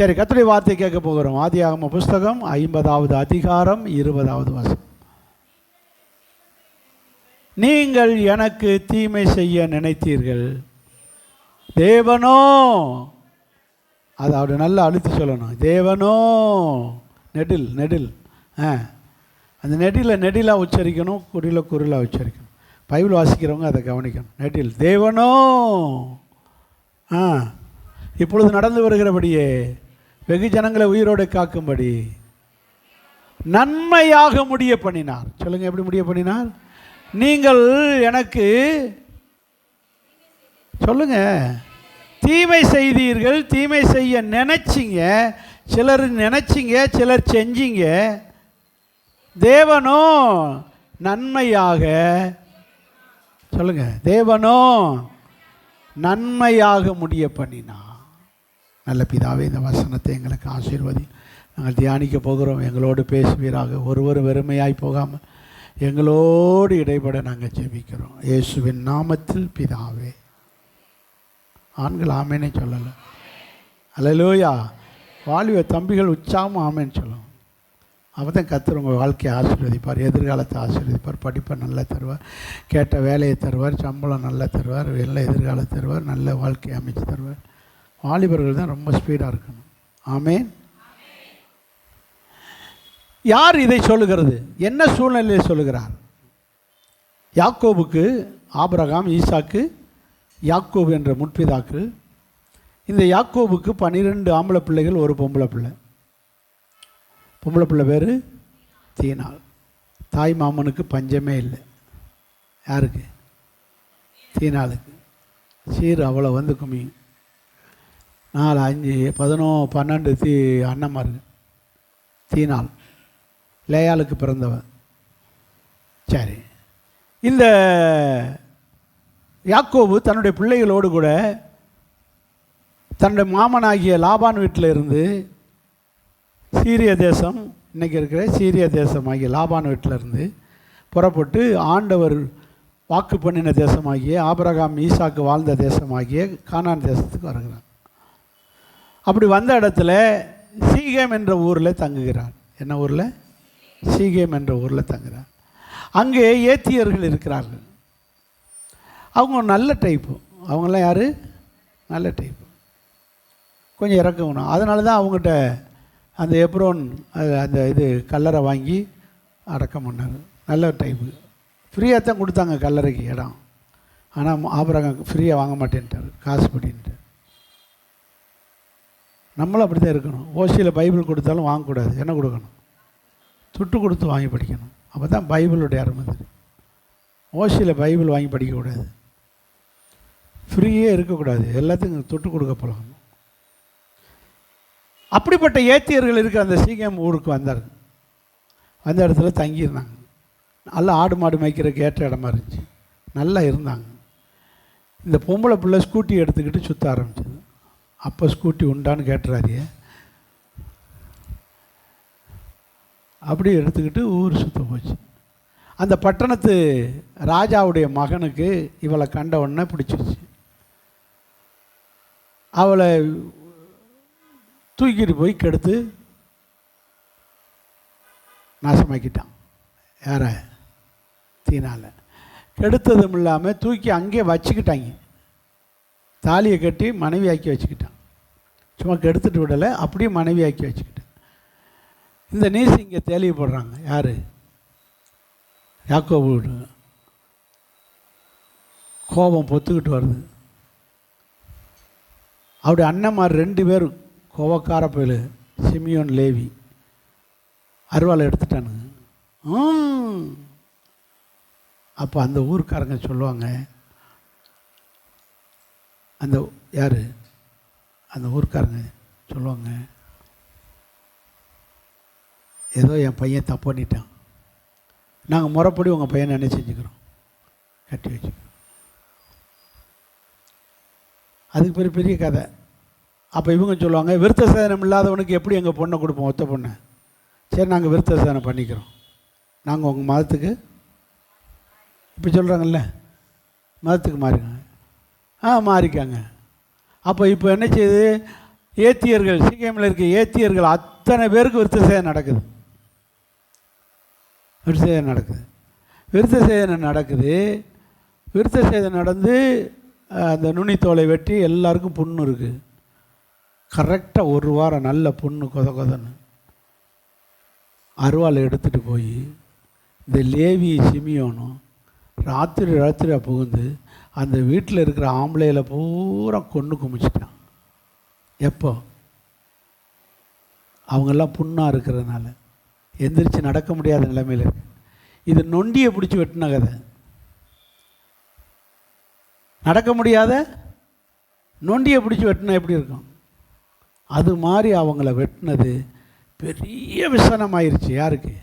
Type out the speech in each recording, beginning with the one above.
சரி, கர்த்தருடைய வார்த்தை கேட்க போகிறோம். ஆதியாகம புஸ்தகம் 50வது அதிகாரம் 20வது வசனம். நீங்கள் எனக்கு தீமை செய்ய நினைத்தீர்கள், தேவனோ, அதை அப்படி நல்லா அழுத்தி சொல்லணும், தேவனோ, நெடில் நெடில், அந்த நெடிலாக உச்சரிக்கணும், குரிலாக உச்சரிக்கணும். பைபிள் வாசிக்கிறவங்க அதை கவனிக்கணும். நெடில், தேவனோ, இப்பொழுது நடந்து வருகிறபடியே வெகு ஜனங்களை உயிரோடு காக்கும்படி நன்மையாக முடிய பண்ணினார். சொல்லுங்க, எப்படி முடிய பண்ணினார்? நீங்கள் எனக்கு சொல்லுங்க, தீமை செய்தீர்கள், தீமை செய்ய நினைச்சிங்க, சிலர் நினைச்சிங்க, சிலர் செஞ்சீங்க. தேவனோ நன்மையாக, சொல்லுங்க, தேவனோ நன்மையாக முடிய பண்ணினார். நல்ல பிதாவே, இந்த வசனத்தை எங்களுக்கு ஆசீர்வதி. நாங்கள் தியானிக்க போகிறோம். எங்களோடு பேசுவீராக. ஒருவர் வெறுமையாய் போகாமல் எங்களோடு இடைப்பட நாங்கள் ஜெபிக்கிறோம். இயேசுவின் நாமத்தில் பிதாவே. ஆண்கள் ஆமேனே சொல்லலை. அல்லேலூயா. வாலிப தம்பிகள் உற்சாகமாக ஆமேன்னு சொல்லணும். அப்போ தான் கர்த்தர் உங்கள் வாழ்க்கையை ஆசீர்வதிப்பார், எதிர்காலத்தை ஆசீர்வதிப்பார், படிப்பை நல்லா தருவார், கேட்ட வேலையை தருவார், சம்பளம் நல்லா தருவார், நல்ல எதிர்காலம் தருவார், நல்ல வாழ்க்கையை அமைச்சு தருவார். வாலிபர்கள் தான் ரொம்ப ஸ்பீடாக இருக்கணும். ஆமேன். யார் இதை சொல்லுகிறது? என்ன சூழ்நிலையில் சொல்லுகிறார்? யாக்கோபுக்கு ஆபிரகாம், ஈசாக்கு, யாக்கோபு என்ற முற்பிதாக்கள். இந்த யாக்கோபுக்கு 12 ஆம்பளை பிள்ளைகள், ஒரு பொம்பளை பிள்ளை. பொம்பளை பிள்ளை பேர் தீனாள். தாய் மாமனுக்கு பஞ்சமே இல்லை. யாருக்கு? தீனாளுக்கு. சீர் அவ்வளோ வந்து குமியும். 4, 5, 11, 12 அண்ணன்மார்கள். தீனாள் லேயாளுக்கு பிறந்தவன். சரி, இந்த யாக்கோபு தன்னுடைய பிள்ளைகளோடு கூட தன்னுடைய மாமனாகிய லாபான் வீட்டில் இருந்து சீரிய தேசம், இன்றைக்கி இருக்கிற சீரிய தேசம் ஆகிய லாபான் வீட்டில் இருந்து புறப்பட்டு ஆண்டவர் வாக்கு பண்ணின தேசமாகிய ஆபிரகாம், ஈசாக்கு வாழ்ந்த தேசமாகிய கானான் தேசத்துக்கு வருகிறார். அப்படி வந்த இடத்துல சீகேம் என்ற ஊரில் தங்குகிறார். என்ன ஊரில்? சீகேம் என்ற ஊரில் தங்குகிறார். அங்கே ஏத்தியர்கள் இருக்கிறார்கள். அவங்க நல்ல டைப்பு. அவங்களாம் யார்? நல்ல டைப்பு, கொஞ்சம் இறக்கணும். அதனால தான் அவங்ககிட்ட அந்த எப்ரோன் அந்த இது கல்லறை வாங்கி அடக்கம் பண்ணார். நல்ல டைப்பு. ஃப்ரீயாக தான் கொடுத்தாங்க கல்லறைக்கு இடம். ஆனால் ஆபிரகாம் ஃப்ரீயாக வாங்க மாட்டேன்ட்டார், காசு படின்ட்டு. நம்மளும் அப்படி தான் இருக்கணும். ஓசியில் பைபிள் கொடுத்தாலும் வாங்கக்கூடாது. என்ன கொடுக்கணும்? துட்டு கொடுத்து வாங்கி படிக்கணும். அப்போ தான் பைபிளுடைய அருமை தெரியும். ஓசியில் பைபிள் வாங்கி படிக்கக்கூடாது. ஃப்ரீயே இருக்கக்கூடாது. எல்லாத்துக்கும் துட்டு கொடுக்க பழகணும். அப்படிப்பட்ட ஏத்தியர்கள் இருக்கிற அந்த சீகேம் ஊருக்கு வந்தார். வந்த இடத்துல தங்கியிருந்தாங்க. நல்லா ஆடு மாடு மேய்க்கிறதுக்கு ஏற்ற இடமா இருந்துச்சு. நல்லா இருந்தாங்க. இந்த பொம்பளை பிள்ளை ஸ்கூட்டி எடுத்துக்கிட்டு சுற்ற ஆரம்பிச்சது. அப்போ ஸ்கூட்டி உண்டான்னு கேட்டுறாரியே. அப்படி எடுத்துக்கிட்டு ஊர் சுற்ற போச்சு. அந்த பட்டணத்து ராஜாவுடைய மகனுக்கு இவளை கண்ட உடனே பிடிச்சிருச்சு. அவளை தூக்கிட்டு போய் கெடுத்து நாசமாக்கிட்டான். யார? தீனால. கெடுத்ததும் இல்லாமல் தூக்கி அங்கே வச்சுக்கிட்டாங்க. தாலியை கட்டி மனைவி ஆக்கி வச்சுக்கிட்டான். சும்மா கெடுத்துட்டு விடலை, அப்படியே மனைவி ஆக்கி வச்சுக்கிட்டான். இந்த நியூஸ் இங்கே தெளிவுபடுறாங்க. யார்? யாக்கோபு. கோபம் பொத்துக்கிட்டு வருது. அவருடைய அண்ணன்மார் 2 பேர் கோபக்கார போயில், சிமியோன், லேவி, அருவாளை எடுத்துட்டானுங்க. அப்போ அந்த ஊருக்காரங்க சொல்லுவாங்க, அந்த யார்? அந்த ஊருக்காரங்க சொல்லுவாங்க, ஏதோ என் பையன் தப்பு பண்ணிட்டான், நாங்கள் முறைப்படி உங்கள் பையனை என்ன செஞ்சுக்கிறோம், கட்டி வச்சுக்கிறோம். அதுக்கு பெரிய பெரிய கதை. அப்போ இவங்க சொல்லுவாங்க, விருத்த சேதனம் இல்லாதவனுக்கு எப்படி எங்கள் பொண்ணை கொடுப்போம், ஒத்த பொண்ணை? சரி, நாங்கள் விருத்த சேதனம் பண்ணிக்கிறோம், நாங்கள் உங்கள் மதத்துக்கு இப்போ சொல்கிறாங்கல்ல, மதத்துக்கு மாறிங்க. மாறிக்காங்க. அப்போ இப்போ என்ன செய்யுது? ஏத்தியர்கள், சீக்கியமில் இருக்க ஏத்தியர்கள் அத்தனை பேருக்கு விருத்த சேதனம் நடக்குது. விருத்த சேதனம் நடக்குது. விருத்த சேதனம் நடக்குது. விருத்த சேதனம் நடந்து அந்த நுனித்தோலை வெட்டி எல்லாருக்கும் புண்ணு இருக்குது. கரெக்டாக ஒரு வாரம் நல்ல புண்ணு கொதன்னு அருவாளை எடுத்துகிட்டு போய் இந்த லேவி சிமியோனும் ராத்திரி புகுந்து அந்த வீட்டில் இருக்கிற ஆம்பளையில் பூரா கொண்டு குமிச்சிட்டான். எப்போ? அவங்கெல்லாம் புண்ணாக இருக்கிறதுனால எந்திரிச்சு நடக்க முடியாத நிலைமையில் இருக்கு. இது நொண்டியை பிடிச்சி வெட்டின கதை. நடக்க முடியாத நொண்டியை பிடிச்சி வெட்டினா எப்படி இருக்கும்? அது மாதிரி அவங்கள வெட்டினது பெரிய விசனமாயிருச்சு. யாருக்கு?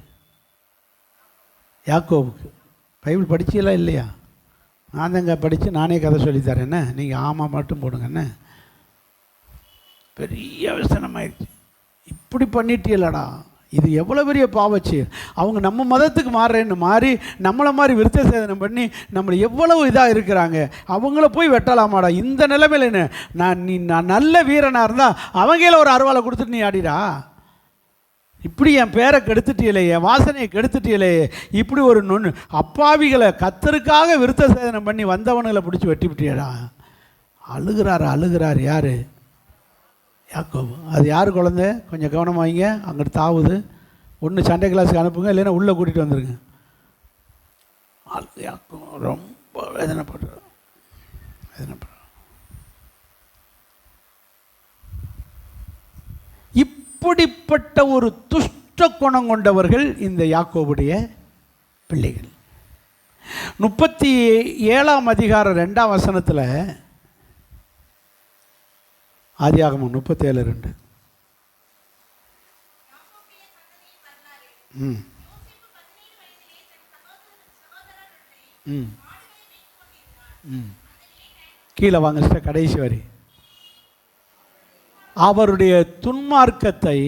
யாக்கோபுக்கு. பைபிள் படிச்சீங்களா இல்லையா? நான் தாங்க படித்து நானே கதை சொல்லித்தரேன், நீங்கள் ஆமாம் மட்டும் போடுங்கண்ணே. பெரிய விசனமாயிருச்சு. இப்படி பண்ணிட்டீங்களடா, இது எவ்வளோ பெரிய பாவச்சு. அவங்க நம்ம மதத்துக்கு மாறுறேன்னு மாறி நம்மளை மாதிரி விருத்த சேதனம் பண்ணி நம்மளை எவ்வளவு இதாக இருக்கிறாங்க. அவங்கள போய் வெட்டலாமாடா இந்த நிலைமையில்? என்ன நான் நல்ல வீரனாக இருந்தால் அவங்கள ஒரு அருவாளை கொடுத்துட்டு நீ ஆடிடா. இப்படி என் பேரை கெடுத்துட்டியலே, என் வாசனையை கெடுத்துட்டியலே. இப்படி ஒரு அப்பாவிகளை கத்தருக்காக விருத்த சேதனம் பண்ணி வந்தவனுங்களை பிடிச்சி வெட்டி விட்டியடா. அழுகிறார். யார்? யாக்கோபு. அது யார் குழந்தை? கொஞ்சம் கவனமாகிங்க. அங்கிட்டு தாவுது. ஒன்று சண்டை கிளாஸுக்கு அனுப்புங்க, இல்லைன்னா உள்ளே கூட்டிகிட்டு வந்துடுங்க. யாக்கோபு ரொம்ப வேதனைப்படுறார். இப்படிப்பட்ட ஒரு துஷ்ட குணம் கொண்டவர்கள் இந்த யாக்கோபுடைய பிள்ளைகள். 37ஆம் அதிகாரம் 2ஆம் வசனத்தில், ஆதியாகமம் 37:2. கீழே வாங்க, கடைசி வரி. அவருடைய துன்மார்க்கத்தை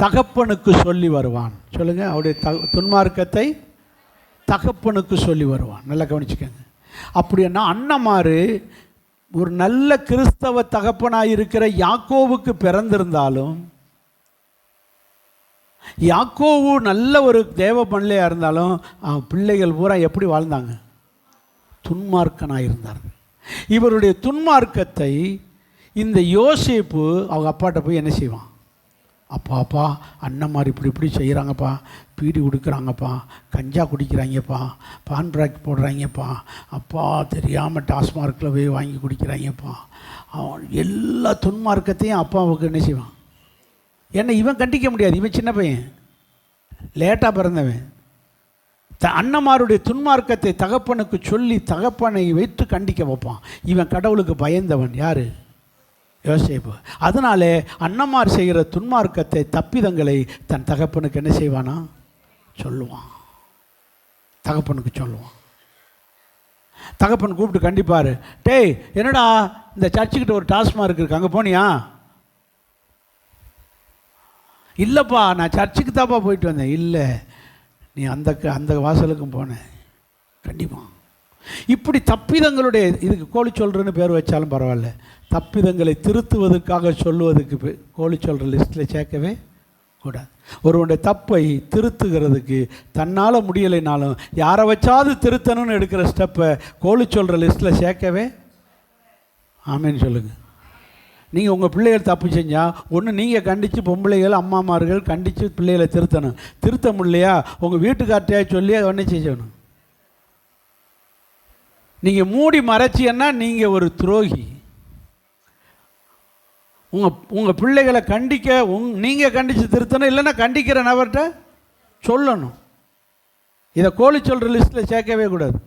தகப்பனுக்கு சொல்லி வருவான். சொல்லுங்க, அவருடைய துன்மார்க்கத்தை தகப்பனுக்கு சொல்லி வருவான். நல்லா கவனிச்சுக்கோங்க. அப்படின்னா அண்ணமாரு ஒரு நல்ல கிறிஸ்தவ தகப்பனாக இருக்கிற யாக்கோவுக்கு பிறந்திருந்தாலும், யாக்கோவு நல்ல ஒரு தேவ பிள்ளையாக இருந்தாலும், பிள்ளைகள் பூரா எப்படி வாழ்ந்தாங்க? துன்மார்க்கனாக இருந்தார்கள். இவருடைய துன்மார்க்கத்தை இந்த யோசேப்பு அவங்க அப்பாட்ட போய் என்ன செய்வான்? அப்பா அண்ணன் மாதிரி இப்படி செய்கிறாங்கப்பா, பீடி உடுக்கிறாங்கப்பா, கஞ்சா குடிக்கிறாங்கப்பா, பான் பிராக் போடுறாங்கப்பா, அப்பா தெரியாமல் டாஸ்மார்க்கில் போய் வாங்கி குடிக்கிறாங்கப்பா. அவன் எல்லா துன்மார்க்கத்தையும் அப்பாவுக்கு என்ன செய்வான்? ஏன்னா இவன் கண்டிக்க முடியாது, இவன் சின்ன பையன், லேட்டாக பிறந்தவன். அண்ணமாருடைய துன்மார்க்கத்தை தகப்பனுக்கு சொல்லி தகப்பனை வைத்து கண்டிக்க வைப்பான். இவன் கடவுளுக்கு பயந்தவன். யார்? யோசேப்பு. அதனாலே அண்ணமார் செய்கிற துன்மார்க்கத்தை தப்பிதங்களை தன் தகப்பனுக்கு என்ன செய்வானா? சொல்லுவான். தகப்பனுக்கு சொல்லுவான். தகப்பன் கூப்பிட்டு கண்டிப்பார். டேய், என்னடா இந்த சர்ச்சுக்கிட்ட ஒரு டாஸ்மார்க் இருக்கு, அங்கே போனியா? இல்லைப்பா, நான் சர்ச்சுக்கு தாப்பா போயிட்டு வந்தேன். இல்லை, நீ அந்த வாசலுக்கும் போனேன். கண்டிப்பாக. இப்படி தப்பிதங்களுடைய, இதுக்கு கோழி சொல்கிறன்னு பேர் வச்சாலும் பரவாயில்ல, தப்பிதங்களை திருத்துவதற்காக சொல்லுவதுக்கு கோழி சொல்கிற லிஸ்ட்டில் சேர்க்கவே கூடாது. ஒருவனுடைய தப்பை திருத்துகிறதுக்கு தன்னால் முடியலைனாலும் யாரை வச்சாவது திருத்தணும்னு எடுக்கிற ஸ்டெப்பை கோழி சொல்கிற லிஸ்ட்டில் சேர்க்கவே. ஆமேன்னு சொல்லுங்கள். நீங்கள் உங்கள் பிள்ளைகள் தப்பு செஞ்சால் ஒன்று நீங்கள் கண்டித்து, பொம்பளைகள் அம்மாமார்கள் கண்டித்து பிள்ளைகளை திருத்தணும். திருத்த முடியலையா உங்கள் வீட்டுக்கார்ட்டையா சொல்லி அதை ஒன்றே செய்யணும். நீங்கள் மூடி மறைச்சின்னா நீங்கள் ஒரு துரோகி. உங்கள் பிள்ளைகளை கண்டிக்க நீங்கள் கண்டித்து திருத்தணும், இல்லைன்னா கண்டிக்கிற நபர்கிட்ட சொல்லணும். இதை கோழி சொல்கிற லிஸ்ட்டில் சேர்க்கவே கூடாது.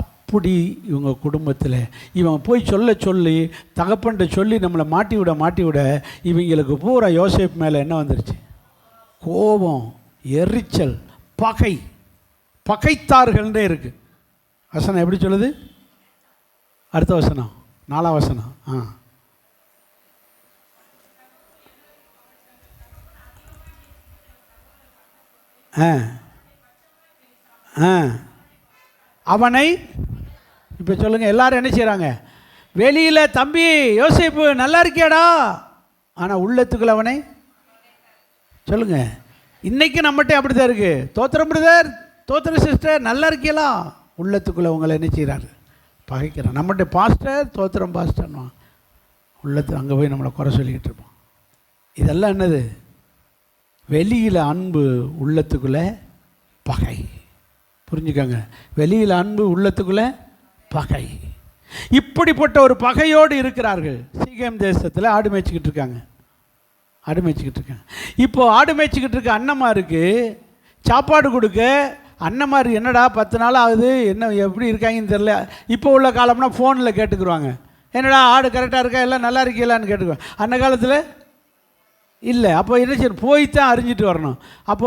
அப்படி இவங்க குடும்பத்தில் இவன் போய் சொல்லி தகப்பன்ட்ட சொல்லி நம்மளை மாட்டி விட இவங்களுக்கு பூரா யோசேப்பு மேலே என்ன வந்துருச்சு? கோபம், எரிச்சல், பகைத்தார்கள்ன்றே இருக்கு. வசனம் எப்படி சொல்லுது? அடுத்த வசனம், 4ஆம் வசனம். அவனை இப்போ சொல்லுங்கள், எல்லாரும் என்ன செய்கிறாங்க? வெளியில் தம்பி யோசேப்பு நல்லா இருக்கியாடா, ஆனால் உள்ளத்துக்குள்ள அவனை சொல்லுங்க. இன்றைக்கி நம்மகிட்ட அப்படி தான் இருக்குது. தோத்திரம் பிரதர், தோத்திரம் சிஸ்டர், நல்லா இருக்கீங்களா, உள்ளத்துக்குள்ளே உங்களை என்ன செய்கிறாரு, பகைக்கிறான். நம்மகிட்ட பாஸ்டர் தோத்திரம் பாஸ்டர்னா உள்ளத்து அங்கே போய் நம்மளை குறை சொல்லிக்கிட்டு இருப்போம். இதெல்லாம் என்னது? வெளியில் அன்பு, உள்ளத்துக்குள்ளே பகை. புரிஞ்சுக்கோங்க, வெளியில் அன்பு, உள்ளத்துக்குள்ளே பகை. இப்படிப்பட்ட ஒரு பகையோடு இருக்கிறார்கள். சீகேம் தேசத்தில் ஆடு மேய்ச்சிக்கிட்டு இருக்காங்க. இப்போது ஆடு மேய்ச்சிக்கிட்டு இருக்க அண்ணன்மாருக்கு சாப்பாடு கொடுக்க, அண்ணன்மார் என்னடா 10 நாள் ஆகுது, என்ன எப்படி இருக்காங்கன்னு தெரில. இப்போ உள்ள காலம்னா ஃபோனில் கேட்டுக்குருவாங்க, என்னடா ஆடு கரெக்டாக இருக்கா, எல்லாம் நல்லா இருக்கீங்களான்னு கேட்டுக்குவாங்க. அந்த காலத்தில் இல்லை. அப்போ என்ன செய்யணும், போய்த்தான் அறிஞ்சிட்டு வரணும். அப்போ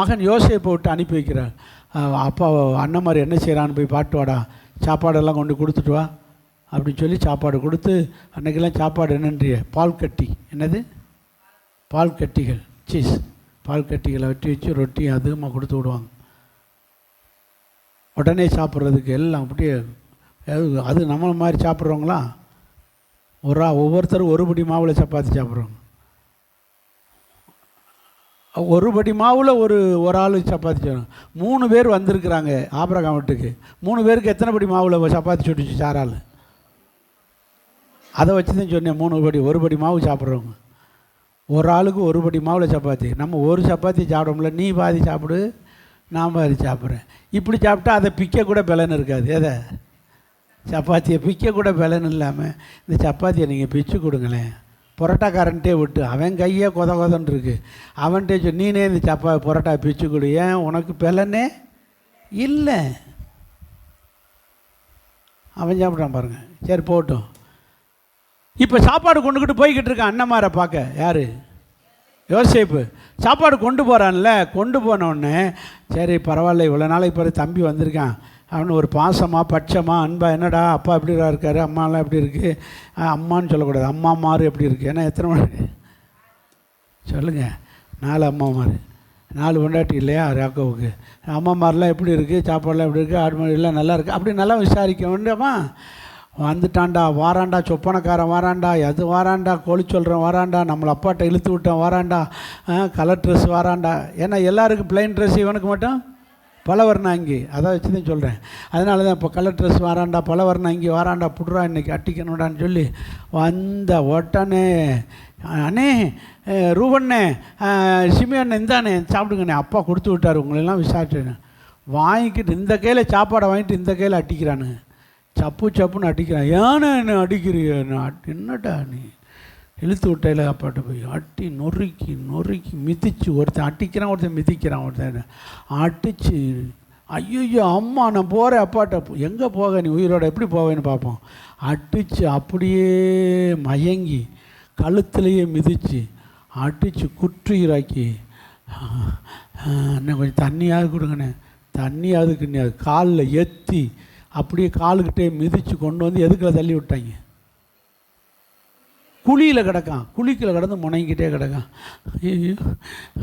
மகன் யோசேப்பை விட்டு அனுப்பி வைக்கிறார். அப்பா அண்ணன்மார் என்ன செய்கிறான்னு போய் பாட்டு வாடா, சாப்பாடெல்லாம் கொண்டு கொடுத்துட்டு வா அப்படின்னு சொல்லி சாப்பாடு கொடுத்து, அன்றைக்கெல்லாம் சாப்பாடு என்னன்றிய பால் கட்டி, என்னது பால் கட்டிகள், சீஸ் பால் கட்டிகளை வெட்டி வச்சு ரொட்டி அதிகமாக கொடுத்து விடுவாங்க. உடனே சாப்பிட்றதுக்கு எல்லாம் அப்படியே. அது நம்மளை மாதிரி சாப்பிட்றவங்களா, ஒவ்வொருத்தரும் ஒரு படி மாவில் சப்பாத்தி சாப்பிட்றவங்க. ஒரு படி மாவில் ஒரு ஆள் சப்பாத்தி சாப்பிட்றாங்க. 3 பேர் வந்திருக்கிறாங்க ஆபிரகாம் வீட்டுக்கு. 3 பேருக்கு எத்தனை படி மாவில் சப்பாத்தி சுட்டுச்சு சாரால்? அதை வச்சு தான் சொன்னேன். 3 படி, ஒரு படி மாவு சாப்பிட்றவங்க. ஒரு ஆளுக்கு ஒரு படி மாவில் சப்பாத்தி. நம்ம ஒரு சப்பாத்தி சாப்பிட, நீ பாதி சாப்பிடு, நான் பாதி சாப்பிட்றேன். இப்படி சாப்பிட்டா அதை பிக்க கூட பலன் இருக்காது. எதை? சப்பாத்தியை பிக்க கூட பலன் இல்லாமல் இந்த சப்பாத்தியை நீங்கள் பிச்சு கொடுங்களேன். புரோட்டாக்காரன்ட்டே விட்டு, அவன் கையே கொதன்னு இருக்கு, அவன்கிட்ட நீனே இந்த புரோட்டா பிச்சு கொடு, ஏன் உனக்கு பலனே இல்லை. அவன் சாப்பிட்றான் பாருங்கள். சரி போகட்டும். இப்போ சாப்பாடு கொண்டுக்கிட்டு போய்கிட்டு இருக்கான் அண்ணன்மாரை பார்க்க. யார்? யோசேப்பு. சாப்பாடு கொண்டு போகிறான்ல, கொண்டு போனோடனே சரி பரவாயில்ல, இவ்வளோ நாளைக்கு பிறகு தம்பி வந்திருக்கான், அவனு ஒரு பாசமாக பட்சமாக அன்பா, என்னடா அப்பா எப்படிடா இருக்கார், அம்மாலாம் எப்படி இருக்குது, அம்மான்னு சொல்லக்கூடாது, அம்மாமாரு எப்படி இருக்குது. ஏன்னா எத்தனை மணி சொல்லுங்கள், 4 அம்மாமாரு, 4 பொண்டாட்டி இல்லையா ராக்கோவுக்கு. அம்மாமாரெலாம் எப்படி இருக்குது, சாப்பாடெலாம் எப்படி இருக்குது, ஆடு மாடு எல்லாம் நல்லா இருக்குது, அப்படி நல்லா விசாரிக்க வேண்டாமா. வந்துட்டான்டா, வாராண்டா, சொப்பனக்காரன் வாராண்டா, எது வாராண்டா, கோழி சொல்கிறேன் வாராண்டா, நம்மளை அப்பாட்ட இழுத்து விட்டேன் வாராண்டா, கலர் ட்ரெஸ் வாராண்டா. ஏன்னா எல்லாருக்கும் பிளைன் ட்ரெஸ், இவனுக்கு மட்டும் பலவர்ணம் அங்கி. அதை வச்சு தான் சொல்கிறேன். அதனால தான் இப்போ கலர் ட்ரெஸ் வாராண்டா, பலவர்ணம் அங்கி வாராண்டா, புட்றா இன்றைக்கி அட்டிக்கணுடான்னு சொல்லி வந்த உடனே, அண்ணே ரூபண்ணே சிமியண்ணே இந்தாண்ணே சாப்பிடுங்கண்ணே, அப்பா கொடுத்து விட்டார், உங்களெல்லாம் விசாரிச்சேன். வாங்கிக்கிட்டு இந்த கையில் சாப்பாடை வாங்கிட்டு இந்த கையில் அட்டிக்கிறானு, சப்புன்னு அடிக்கிறான். ஏன்னா என்ன அடிக்கிறிய, என்னடா நீ இழுத்து விட்டையில் அப்பாட்ட போய் அட்டி நொறுக்கி மிதிச்சு, ஒருத்தன் அட்டிக்கிறான், ஒருத்தன் மிதிக்கிறான், ஒருத்தன் அடிச்சு, ஐயோ அம்மா நான் போகிறேன் அப்பாட்ட. எங்கே போக நீ உயிரோட, எப்படி போவேன்னு பார்ப்போம். அடித்து அப்படியே மயங்கி கழுத்துலேயே மிதித்து அடித்து குற்றுயிராக்கி, இன்னும் கொஞ்சம் தண்ணியாவது கொடுங்கண்ணே, தண்ணியாவது கிண்ணியாது காலில் எத்தி அப்படியே காலுக்கிட்டே மிதித்து கொண்டு வந்து எதுக்குள்ள தள்ளி விட்டாங்க. குழியில் கிடக்கான், குழிக்கில் கிடந்து முனைங்கிட்டே கிடக்கான்.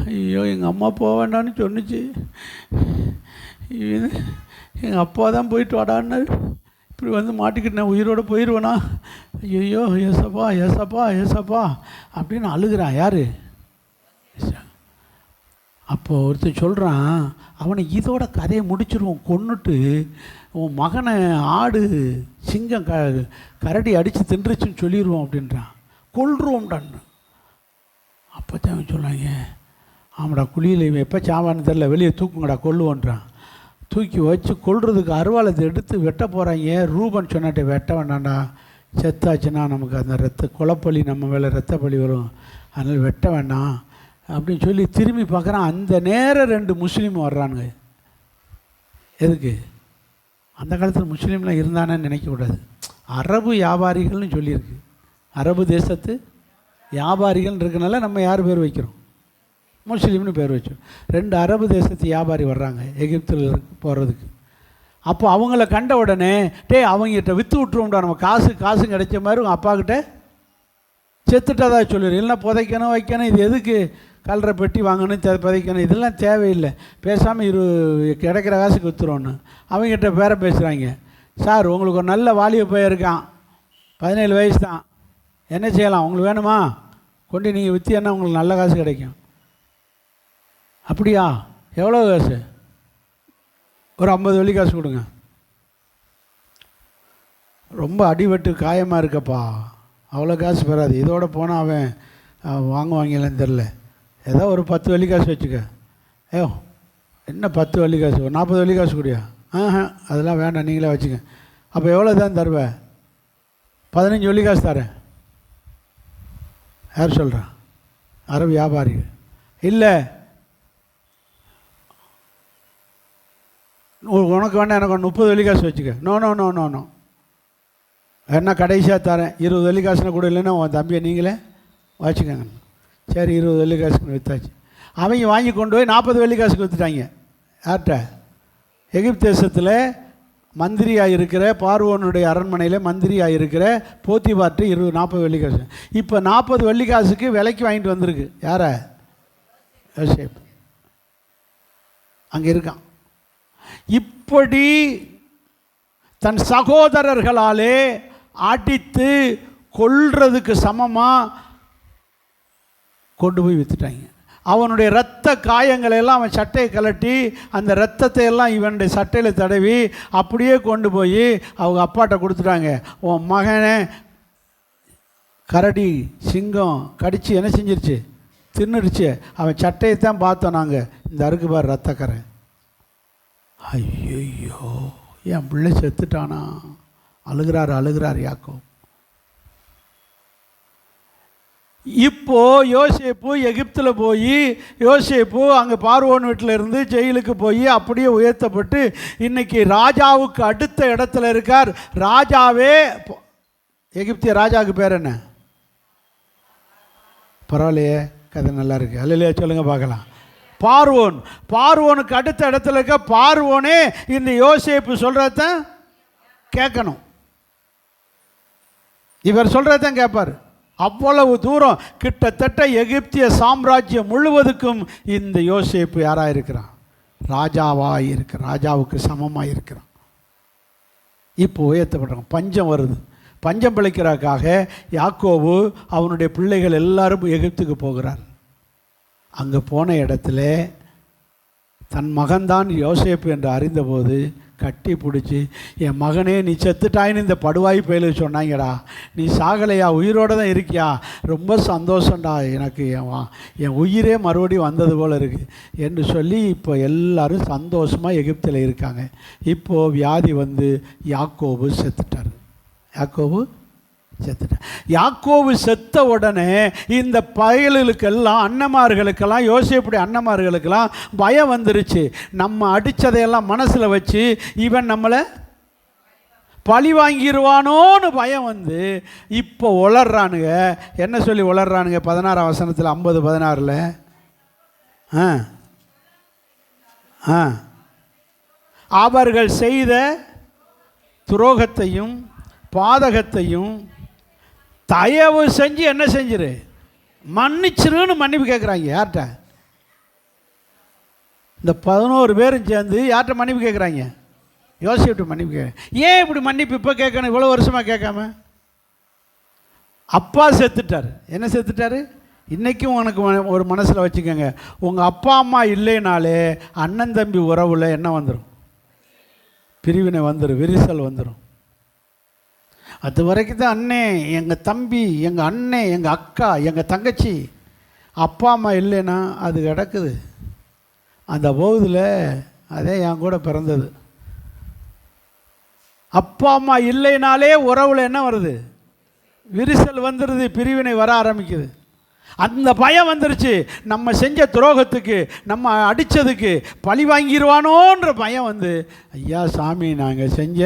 ஐயோ எங்கள் அம்மா போக வேண்டான்னு சொன்னிச்சு, எங்கள் அப்பா தான் போயிட்டு வாடான்னு, இப்படி வந்து மாட்டிக்கிட்டு நான் உயிரோடு போயிடுவேனா, ஐயோ ஏசப்பா அப்படின்னு அழுகிறான். யார்? அப்போது ஒருத்தர் சொல்கிறான், அவனை இதோட கதையை முடிச்சிருவோம், கொன்னுட்டு உன் மகனை ஆடு சிங்கம் கரடி அடித்து தின்றுச்சுன்னு சொல்லிடுவோம் அப்படின்றான், கொல்றுவோம்டான்னு. அப்போ தான் அவன் சொன்னாங்க, ஆமாடா குழியில் இவன் எப்போ சாவான்னு தெரில, வெளியே தூக்குங்கடா கொல்லுவோன்றான். தூக்கி வச்சு கொல்றதுக்கு அருவாளத்தை எடுத்து வெட்ட போகிறாங்க. ரூபன் சொன்னாட்டே வெட்ட வேண்டாண்டா, செத்தாச்சுன்னா நமக்கு அந்த கொலைப்பள்ளி நம்ம மேலே ரத்தப்பள்ளி வரும், அதனால் வெட்ட வேண்டாம் அப்படின்னு சொல்லி திரும்பி பார்க்குறான். அந்த நேரம் 2 முஸ்லீம் வர்றானுங்க. எதுக்கு? அந்த காலத்தில் முஸ்லீம்லாம் இருந்தானேன்னு நினைக்கக்கூடாது. அரபு வியாபாரிகள்னு சொல்லியிருக்கு. அரபு தேசத்து வியாபாரிகள் இருக்கனால நம்ம யார் பேர் வைக்கிறோம்? முஸ்லீம்னு பேர் வச்சோம். 2 அரபு தேசத்து வியாபாரி வர்றாங்க எகிப்தில் போகிறதுக்கு. அப்போ அவங்கள கண்ட உடனே, அவங்ககிட்ட விற்று விட்டுருவோம்டா, நம்ம காசு கிடைச்ச மாதிரி உங்கள் அப்பாக்கிட்ட செத்துட்டதா சொல்லிடு, இல்லைன்னா புதைக்கணும் வைக்கணும், இது எதுக்கு கல்ற பெட்டி வாங்கணும் புதைக்கணும், இதெல்லாம் தேவையில்லை, பேசாமல் கிடைக்கிற காசுக்கு விற்றுருவோன்னு அவங்ககிட்ட பேர பேசுகிறாங்க. சார் உங்களுக்கு ஒரு நல்ல வாலிப பையன் இருக்கான், 17 வயசு தான். என்ன செய்யலாம்? உங்களுக்கு வேணுமா? கொண்டு நீங்கள் விற்றீங்கன்னா உங்களுக்கு நல்ல காசு கிடைக்கும். அப்படியா? எவ்வளோ காசு? ஒரு 50 வெள்ளி காசு கொடுங்க. ரொம்ப அடிபட்டு காயமாக இருக்கப்பா, அவ்வளோ காசு பெறாது. இதோட போனால் அவன் வாங்குவாங்கன்னு தெரில. ஏதோ ஒரு 10 வெள்ளி காசு வச்சுக்க. என்ன 10 வெள்ளி காசு? ஒரு 40 வெள்ளி காசு கூடியா? அதெல்லாம் வேண்டாம், நீங்களே வச்சுக்க. அப்போ எவ்வளோ தான் தருவேன்? 15 வெள்ளி காசு தரேன். யார் சொல்கிறா? அரபு வியாபாரிகள். இல்லை, உனக்கு வேண்டாம், எனக்கு 30 வெள்ளி காசு வச்சுக்க. No no no no no என்ன கடைசியாக தரேன், 20 வெள்ளி காசுனா கூட இல்லைன்னா உன் தம்பியை நீங்களே வச்சுக்கோங்க. சரி, 20 வெள்ளி காசுக்கு விற்றாச்சு. அவங்க வாங்கி கொண்டு போய் 40 வெள்ளி காசுக்கு விற்றுட்டாங்க. யார்கிட்ட? எகிப்து தேசத்தில் மந்திரியாக இருக்கிற பார்வோனுடைய அரண்மனையில் மந்திரியாக இருக்கிற போத்திபார்ட்டு 40 வெள்ளி காசு. இப்போ 40 வெள்ளி காசுக்கு விலைக்கு வாங்கிட்டு வந்திருக்கு. யாரை? யோசேப்பு. அங்கே இருக்கான். இப்படி தன் சகோதரர்களாலே அடித்து கொல்றதுக்கு சமமாக கொண்டு போய் விற்றுட்டாங்க. அவனுடைய இரத்த காயங்களை எல்லாம் அவன் சட்டையை கலட்டி அந்த இரத்தத்தை எல்லாம் இவனுடைய சட்டையில் தடவி அப்படியே கொண்டு போய் அவங்க அப்பாட்ட கொடுத்துட்டாங்க. உன் மகனை கரடி சிங்கம் கடித்து என்ன செஞ்சிருச்சு? தின்னுடுச்சு. அவன் சட்டையை தான் பார்த்தோம் நாங்கள். இந்த அருக்கு பார் ரத்தக்கரை. ஐயோ, என் பிள்ளை செத்துட்டானா? அழுகிறார் யாக்கோபு. இப்போ யோசேப்பு எகிப்தில் போய் யோசேப்பு அங்கே பார்வோன் வீட்டில் இருந்து ஜெயிலுக்கு போய் அப்படியே உயர்த்தப்பட்டு இன்னைக்கு ராஜாவுக்கு அடுத்த இடத்துல இருக்கார். ராஜாவே எகிப்திய ராஜாவுக்கு பேர் என்ன? பரவாயில்லையே, கதை நல்லா இருக்கு. அல்லையா? சொல்லுங்க பார்க்கலாம். பார்வோன். பார்வோனுக்கு அடுத்த இடத்துல இருக்க பார்வோனே இந்த யோசேப்பு சொல்கிறத கேட்கணும். இவர் சொல்கிறதான் கேட்பார். அவ்வளவு தூரம் கிட்டத்தட்ட எகிப்திய சாம்ராஜ்யம் முழுவதுக்கும் இந்த யோசேப்பு யாராக இருக்கிறான்? ராஜாவாக இருக்கிறான். ராஜாவுக்கு சமமாக இருக்கிறான். இப்போ உயர்த்தப்படுறாங்க. பஞ்சம் வருது. பஞ்சம் பிழைக்கிறதுக்காக யாக்கோபு அவனுடைய பிள்ளைகள் எல்லாரும் எகிப்துக்கு போகிறார். அங்கே போன இடத்துல தன் மகன்தான் யோசேப்பு என்று அறிந்தபோது கட்டி பிடிச்சி, என் மகனே நீ செத்துட்டாயின்னு இந்த படுவாய் பயிலுக்கு சொன்னாங்கடா, நீ சாகலையா, உயிரோடு தான் இருக்கியா, ரொம்ப சந்தோஷம்டா, எனக்கு என் உயிரே மறுபடியும் வந்தது போல் இருக்குது என்று சொல்லி இப்போ எல்லாரும் சந்தோஷமாக எகிப்தில் இருக்காங்க. இப்போது வியாதி வந்து யாக்கோபு செத்துட்டார். யாக்கோபு செத்த உடனே இந்த பயலுக்கெல்லாம் அண்ணமார்களுக்கெல்லாம் யோசேப்புடைய அண்ணமார்களுக்கெல்லாம் பயம் வந்துருச்சு. நம்ம அடித்ததையெல்லாம் மனசில் வச்சு இவன் நம்மளை பழி வாங்கிடுவானோன்னு பயம் வந்து இப்போ உளர்றானுங்க. என்ன சொல்லி உளர்றானுங்க? 16ஆம் வசனத்தில் 50:16 அவர்கள் செய்த துரோகத்தையும் பாதகத்தையும் தயவு செஞ்சு என்ன செஞ்சிரு, மன்னிச்சிருன்னு மன்னிப்பு கேட்குறாங்க. யார்கிட்ட? இந்த 11 பேரும் சேர்ந்து யார்கிட்ட மன்னிப்பு கேட்குறாங்க? யோசேப்புட்ட மன்னிப்பு கேட்க. ஏன் இப்படி மன்னிப்பு இப்போ கேட்கணும்? இவ்வளோ வருஷமாக கேட்காம. அப்பா செத்துட்டார். என்ன செத்துட்டார்? இன்றைக்கும் உனக்கு ஒரு மனசில் வச்சுக்கோங்க, உங்கள் அப்பா அம்மா இல்லைனாலே அண்ணன் தம்பி உறவில் என்ன வந்துடும்? பிரிவினை வந்துடும், விரிசல் வந்துடும். அது வரைக்கும் தான் அண்ணே, எங்கள் தம்பி, எங்கள் அண்ணன், எங்கள் அக்கா, எங்கள் தங்கச்சி. அப்பா அம்மா இல்லைன்னா அது கிடக்குது அந்த போகுதில். அதே என் கூட பிறந்தது. அப்பா அம்மா இல்லைனாலே உறவில் என்ன வருது? விரிசல் வந்துடுது, பிரிவினை வர ஆரம்பிக்குது. அந்த பயம் வந்துருச்சு. நம்ம செஞ்ச துரோகத்துக்கு, நம்ம அடித்ததுக்கு பழி வாங்கிடுவானோன்ற பயம் வந்து, ஐயா சாமி, நாங்கள் செஞ்ச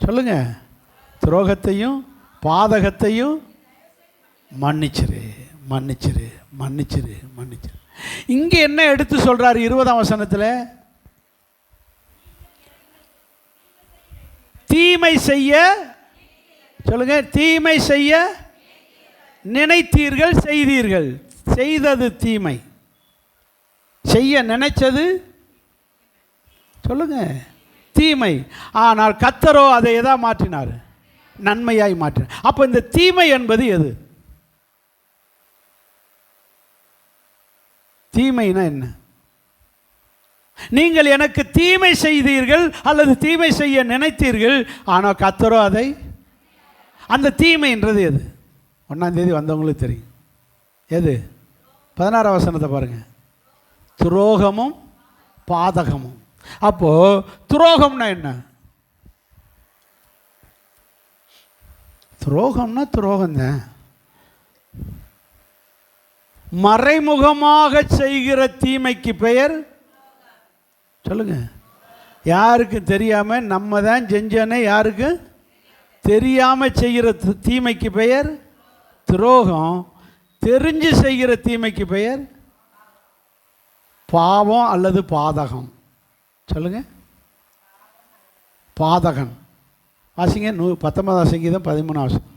சொல்லுங்க துரோகத்தையும் பாதகத்தையும் மன்னிச்சிரு. இங்கே என்ன எடுத்து சொல்றாரு 20ஆம் வசனத்தில்? தீமை செய்ய சொல்லுங்க, தீமை செய்ய நினைத்தீர்கள், செய்தீர்கள். செய்தது தீமை, செய்ய நினைச்சது சொல்லுங்க தீமை. ஆனால் கர்த்தரோ அதை எதா மாற்றினார்? நன்மையாய் மாற்றினார். அப்போ இந்த தீமை என்பது எது? தீமைனா என்ன? நீங்கள் எனக்கு தீமை செய்தீர்கள் அல்லது தீமை செய்ய நினைத்தீர்கள், ஆனால் கர்த்தரோ அதை, அந்த தீமைன்றது எது? 1ஆம் தேதி வந்தவங்களுக்கு தெரியும் எது. 16ஆம் வசனத்தை பாருங்க. துரோகமும் பாதகமும். அப்போ துரோகம்னா என்ன? துரோகம்னா துரோகம்தான். மறைமுகமாக செய்கிற தீமைக்கு பெயர் சொல்லுங்க. யாருக்கு தெரியாம நம்ம தான் செஞ்சோன்னே யாருக்கு தெரியாம செய்கிற தீமைக்கு பெயர் துரோகம். தெரிஞ்சு செய்கிற தீமைக்கு பெயர் பாவம் அல்லது பாதகம். சொல்லுங்க. பாதகன். வாசிங்க 19ஆம் சங்கீதம் 13ஆம் வசனம்.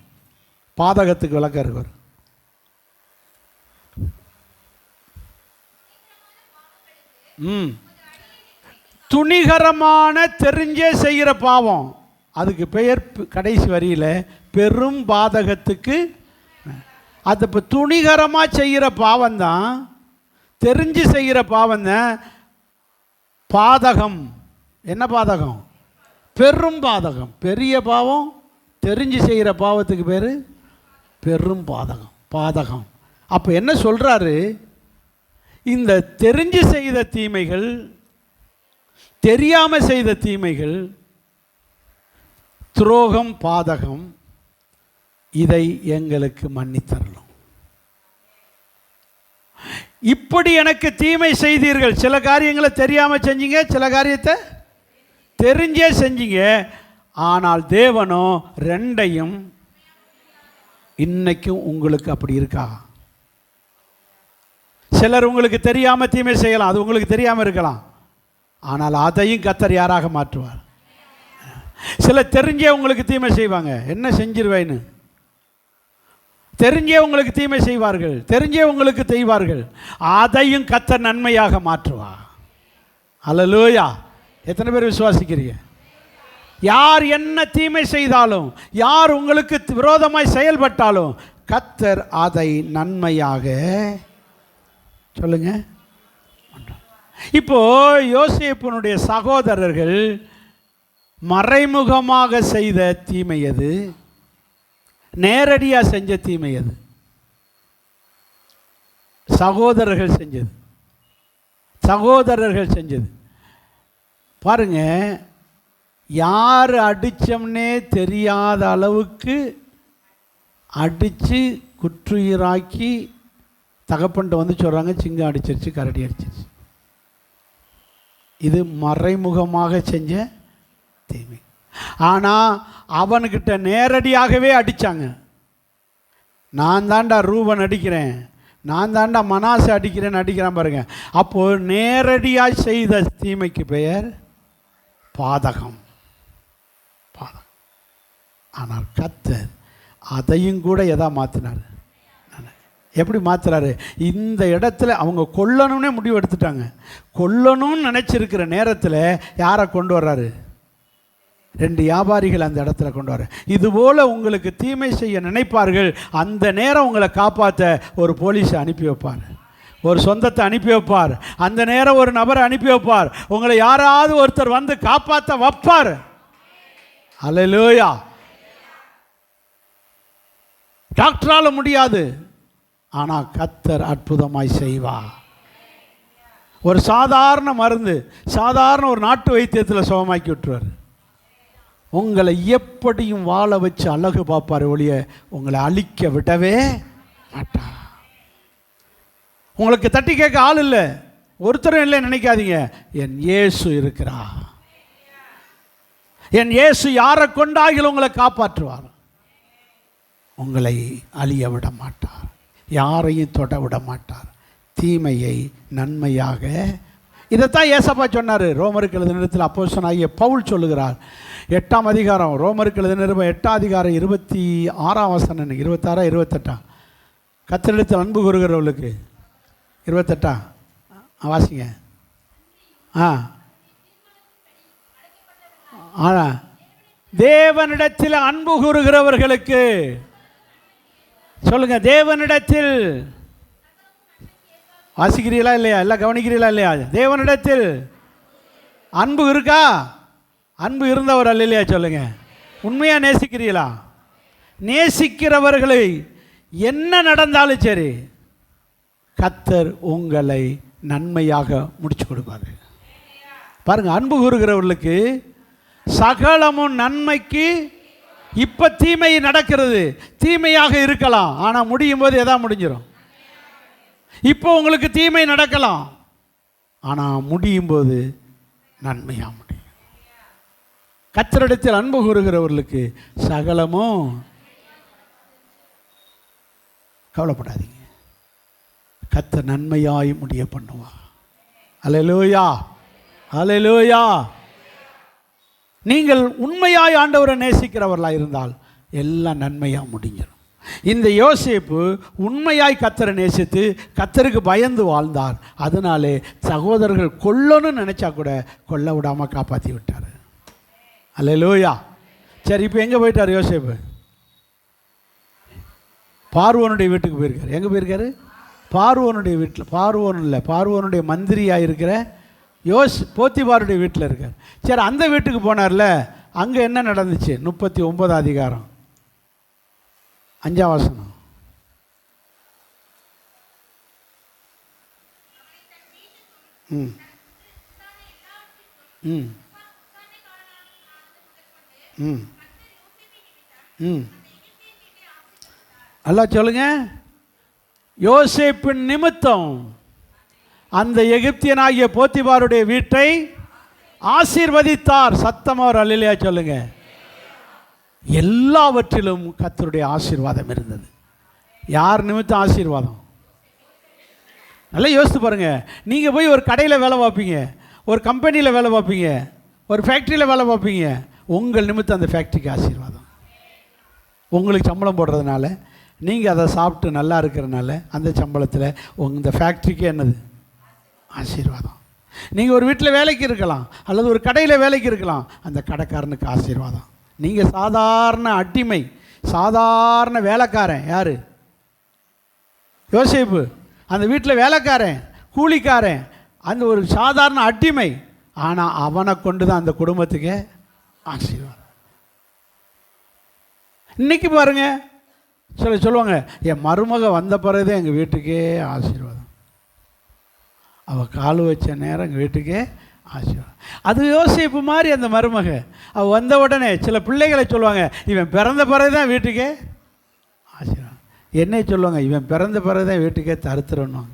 பாதகத்துக்கு விளக்கம் இருக்கார். துணிகரமான தெரிஞ்சே செய்கிற பாவம், அதுக்கு பெயர் கடைசி வரியில் பெரும் பாதகத்துக்கு. அது இப்போ துணிகரமாக செய்கிற பாவம் தான், தெரிஞ்சு செய்கிற பாவம் தான் பாதகம். என்ன பாதகம்? பெரும் பாதகம். பெரிய பாவம் தெரிஞ்சு செய்கிற பாவத்துக்கு பேர் பெரும் பாதகம். பாதகம். அப்போ என்ன சொல்கிறாரு? இந்த தெரிஞ்சு செய்த தீமைகள், தெரியாமல் செய்த தீமைகள், துரோகம், பாதகம், இதை எங்களுக்கு மன்னித்தரலாம். இப்படி எனக்கு தீமை செய்தீர்கள். சில காரியங்களை தெரியாமல் செஞ்சீங்க, சில காரியத்தை தெரிஞ்சே செஞ்சீங்க. ஆனால் தேவனோ ரெண்டையும், இன்னைக்கும் உங்களுக்கு அப்படி இருக்கா? சிலர் உங்களுக்கு தெரியாமல் தீமை செய்யலாம், அது உங்களுக்கு தெரியாமல் இருக்கலாம். ஆனால் அதையும் கர்த்தர் யாராக மாற்றுவார். சிலர் தெரிஞ்சே உங்களுக்கு தீமை செய்வாங்க. என்ன செஞ்சிருவேன்னு தெரிஞ்சே உங்களுக்கு தீமை செய்வார்கள், தெரிஞ்சே உங்களுக்கு செய்வார்கள். அதையும் கர்த்தர் நன்மையாக மாற்றுவார். அல்லேலூயா. எத்தனை பேர் விசுவாசிக்கிறீங்க? யார் என்ன தீமை செய்தாலும், யார் உங்களுக்கு விரோதமாய் செயல்பட்டாலும், கர்த்தர் அதை நன்மையாக சொல்லுங்க. இப்போ யோசேப்பினுடைய சகோதரர்கள் மறைமுகமாக செய்த தீமை எது? நேரடியாக செஞ்ச தீமை எது? சகோதரர்கள் செஞ்சது. சகோதரர்கள் செஞ்சது பாருங்க. யார் அடித்தோம்னே தெரியாத அளவுக்கு அடித்து குற்றுயிராக்கி தகப்பன்ட்ட வந்து சொல்கிறாங்க, சிங்கம் அடிச்சிருச்சு, கரடி அடிச்சிருச்சு. இது மறைமுகமாக செஞ்ச தீமை. ஆனால் அவன்கிட்ட நேரடியாகவே அடித்தாங்க. நான் தாண்டா ரூபன் அடிக்கிறேன், நான் தாண்டா மனாசை அடிக்கிறேன்னு அடிக்கிறான் பாருங்க. அப்போது நேரடியாக செய்த தீமைக்கு பெயர் பாதகம். பாதகம். ஆனால் கர்த்தர் அதையும் கூட எதா மாற்றினார்? எப்படி மாற்றுறாரு? இந்த இடத்துல அவங்க கொல்லணும்னே முடிவு எடுத்துட்டாங்க. கொல்லணும்னு நினச்சிருக்கிற நேரத்தில் யாரை கொண்டு வர்றாரு? 2 வியாபாரிகள் அந்த இடத்துல கொண்டு வர. இதுபோல் உங்களுக்கு தீமை செய்ய நினைப்பார்கள். அந்த நேரம் உங்களை காப்பாற்ற ஒரு போலீஸை அனுப்பி வைப்பார், ஒரு சொந்தத்தை அனுப்பி வைப்பார், அந்த நேரம் ஒரு நபரை அனுப்பி வைப்பார். உங்களை யாராவது ஒருத்தர் வந்து காப்பாற்ற வைப்பார். அல்லேலூயா. டாக்டரால முடியாது, ஆனால் கர்த்தர் அற்புதமாய் செய்வார். ஒரு சாதாரண மருந்து, சாதாரண ஒரு நாட்டு வைத்தியத்தில் சுகமாக்கி விட்டுருவார். உங்களை எப்படியும் வாழ வச்சு அழகு பார்ப்பார் ஒழிய உங்களை அழிக்க விடவே மாட்டார். உங்களுக்கு தட்டி கேட்க ஆள் இல்லை, ஒருத்தரும் இல்லை நினைக்காதீங்க. என் இயேசு இருக்கிறார். என் இயேசு யாரை கொண்டாகிலும் உங்களை காப்பாற்றுவார். உங்களை அழிய விட மாட்டார், யாரையும் தொட விட மாட்டார். தீமையை நன்மையாக. இதைத்தான் ஏசப்பா சொன்னார். ரோமருக்கு எழுதின நிருபத்தில் அப்போஸ்தலனாகிய பவுல் சொல்லுகிறார். 8ஆம் அதிகாரம், ரோமருக்கு எழுதின நிருபம் 8ஆம் அதிகாரம் 26ஆம் வசனம், 26 28. கர்த்தரிடத்தில் அன்பு கூறுகிறவர்களுக்கு 28 வாசிங்க. ஆனால் தேவனிடத்தில் அன்பு கூறுகிறவர்களுக்கு, சொல்லுங்க, தேவனிடத்தில் வாசிக்கிறீங்களா இல்லையா? எல்லாம் கவனிக்கிறீங்களா இல்லையா? தேவனிடத்தில் அன்பு இருக்கா? அன்பு இருந்தவர் அல்ல இல்லையா? சொல்லுங்க, உண்மையாக நேசிக்கிறீங்களா? நேசிக்கிறவர்களை என்ன நடந்தாலும் சரி, கர்த்தர் உங்களை நன்மையாக முடிச்சு கொடுப்பாரு. பாருங்க, அன்பு கூறுகிறவர்களுக்கு சகலமும் நன்மைக்கு. இப்ப தீமை நடக்கிறது, தீமையாக இருக்கலாம், ஆனால் முடியும் போது எதா முடிஞ்சிடும். இப்போ உங்களுக்கு தீமை நடக்கலாம், ஆனால் முடியும் போது நன்மையாக முடியும். கர்த்தரிடத்தில் அன்பு கூறுகிறவர்களுக்கு சகலமும், கவலைப்படாதீங்க, கர்த்தர் நன்மையாய் முடிய பண்ணுவா. அல்லேலூயா, அல்லேலூயா. நீங்கள் உண்மையாய் ஆண்டவரை நேசிக்கிறவர்களாக இருந்தால் எல்லாம் நன்மையாக முடிஞ்சிடும். இந்த யோசேப்பு உண்மையாய் கர்த்தரை நேசித்து கர்த்தருக்கு பயந்து வாழ்ந்தார். அதனாலே சகோதரர்கள் கொல்லணும்னு நினச்சா கூட கொல்ல விடாமல் காப்பாற்றி விட்டார். அல்லேலூயா. சரி, இப்போ எங்கே போயிட்டார் யோசேப்பு? பார்வோனுடைய வீட்டுக்கு போயிருக்காரு. எங்கே போயிருக்காரு? பார்வோனுடைய வீட்டில். பார்வோன் இல்லை, பார்வோனுடைய மந்திரியாக இருக்கிற போத்திபாருடைய வீட்டில் இருக்கார். சரி, அந்த வீட்டுக்கு போனார்ல, அங்கே என்ன நடந்துச்சு? 39 அதிகாரம் 5ஆம் வசனம். ம் ம் ம் ம் எல்லாம் சொல்லுங்க. யோசேப்பின் நிமித்தம் அந்த எகிப்தியனாகிய போத்திபாருடைய வீட்டை ஆசீர்வதித்தார். சத்தமாக அல்லேலூயா சொல்லுங்க. எல்லாவற்றிலும் கர்த்தருடைய ஆசீர்வாதம் இருந்தது. யார் நிமித்தம் ஆசீர்வாதம்? நல்லா யோசித்து பாருங்க. நீங்கள் போய் ஒரு கடையில் வேலை பார்ப்பீங்க, ஒரு கம்பெனியில் வேலை பார்ப்பீங்க, ஒரு ஃபேக்ட்ரியில் வேலை பார்ப்பீங்க. உங்கள் நிமித்தம் அந்த ஃபேக்ட்ரிக்கு ஆசீர்வாதம். உங்களுக்கு சம்பளம் போடுறதுனால, நீங்கள் அதை சாப்பிட்டு நல்லா இருக்கிறதுனால அந்த சம்பளத்தில் இந்த ஃபேக்ட்ரிக்கு என்னது? ஆசீர்வாதம். நீங்கள் ஒரு வீட்டில் வேலைக்கு இருக்கலாம், அல்லது ஒரு கடையில் வேலைக்கு இருக்கலாம், அந்த கடைக்காரனுக்கு ஆசீர்வாதம். நீங்கள் சாதாரண அடிமை, சாதாரண வேலைக்காரன். யார்? யோசேப்பு. அந்த வீட்டில் வேலைக்காரன், கூலிக்காரன், அந்த ஒரு சாதாரண அடிமை. ஆனால் அவனை கொண்டு தான் அந்த குடும்பத்துக்கு ஆசீர்வாதம். இன்னைக்கு பாருங்க, சொல்லுவாங்க, என் மருமக வந்த பிறகுதான் எங்கள் வீட்டுக்கே ஆசீர்வாதம். அவள் கால் வச்ச நேரம் எங்கள் வீட்டுக்கே ஆசீர்வாதம். அது யோசேப்பு மாதிரி அந்த மருமக. அவள் வந்த உடனே சில பிள்ளைகளை சொல்லுவாங்க, இவன் பிறந்த பிறகுதான் வீட்டுக்கே ஆசீர்வாதம். என்னை சொல்லுவாங்க, இவன் பிறந்த பிறகுதான் வீட்டுக்கே தருத்துறணும்.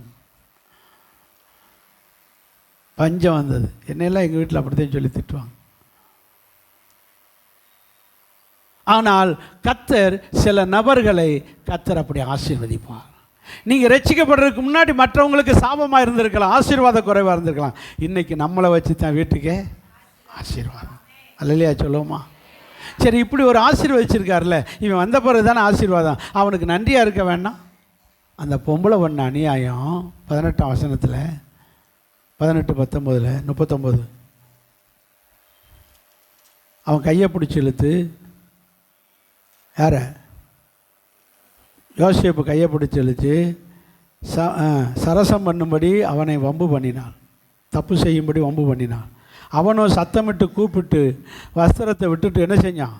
பஞ்சம் வந்தது, என்னெல்லாம் எங்கள் வீட்டில் அப்படித்தான் சொல்லி திட்டுவாங்க. ஆனால் கர்த்தர் சில நபர்களை கர்த்தர் அப்படி ஆசீர்வதிப்பார். நீங்கள் ரட்சிக்கப்படுறதுக்கு முன்னாடி மற்றவங்களுக்கு சாபமாக இருந்திருக்கலாம், ஆசீர்வாத குறைவாக இருந்திருக்கலாம். இன்றைக்கி நம்மளை வச்சு தான் வீட்டுக்கே ஆசீர்வாதம். அல்லையா சொல்லுவோமா? சரி, இப்படி ஒரு ஆசீர்வதிச்சிருக்காருல்ல, இவன் வந்த பிறகு தானே ஆசீர்வாதம், அவனுக்கு நன்றியாக இருக்க வேண்டாம்? அந்த பொம்பளை பண்ண அநியாயம் 18ஆம் வசனத்தில், 18, 19, 39, அவன் கையை பிடிச்சி இழுத்து, யார? யோசேப்பு கையை பிடிச்சி இழுத்து சரசம் பண்ணும்படி அவனை வம்பு பண்ணினான், தப்பு செய்யும்படி வம்பு பண்ணினான். அவனும் சத்தமிட்டு கூப்பிட்டு வஸ்திரத்தை விட்டுட்டு என்ன செஞ்சான்?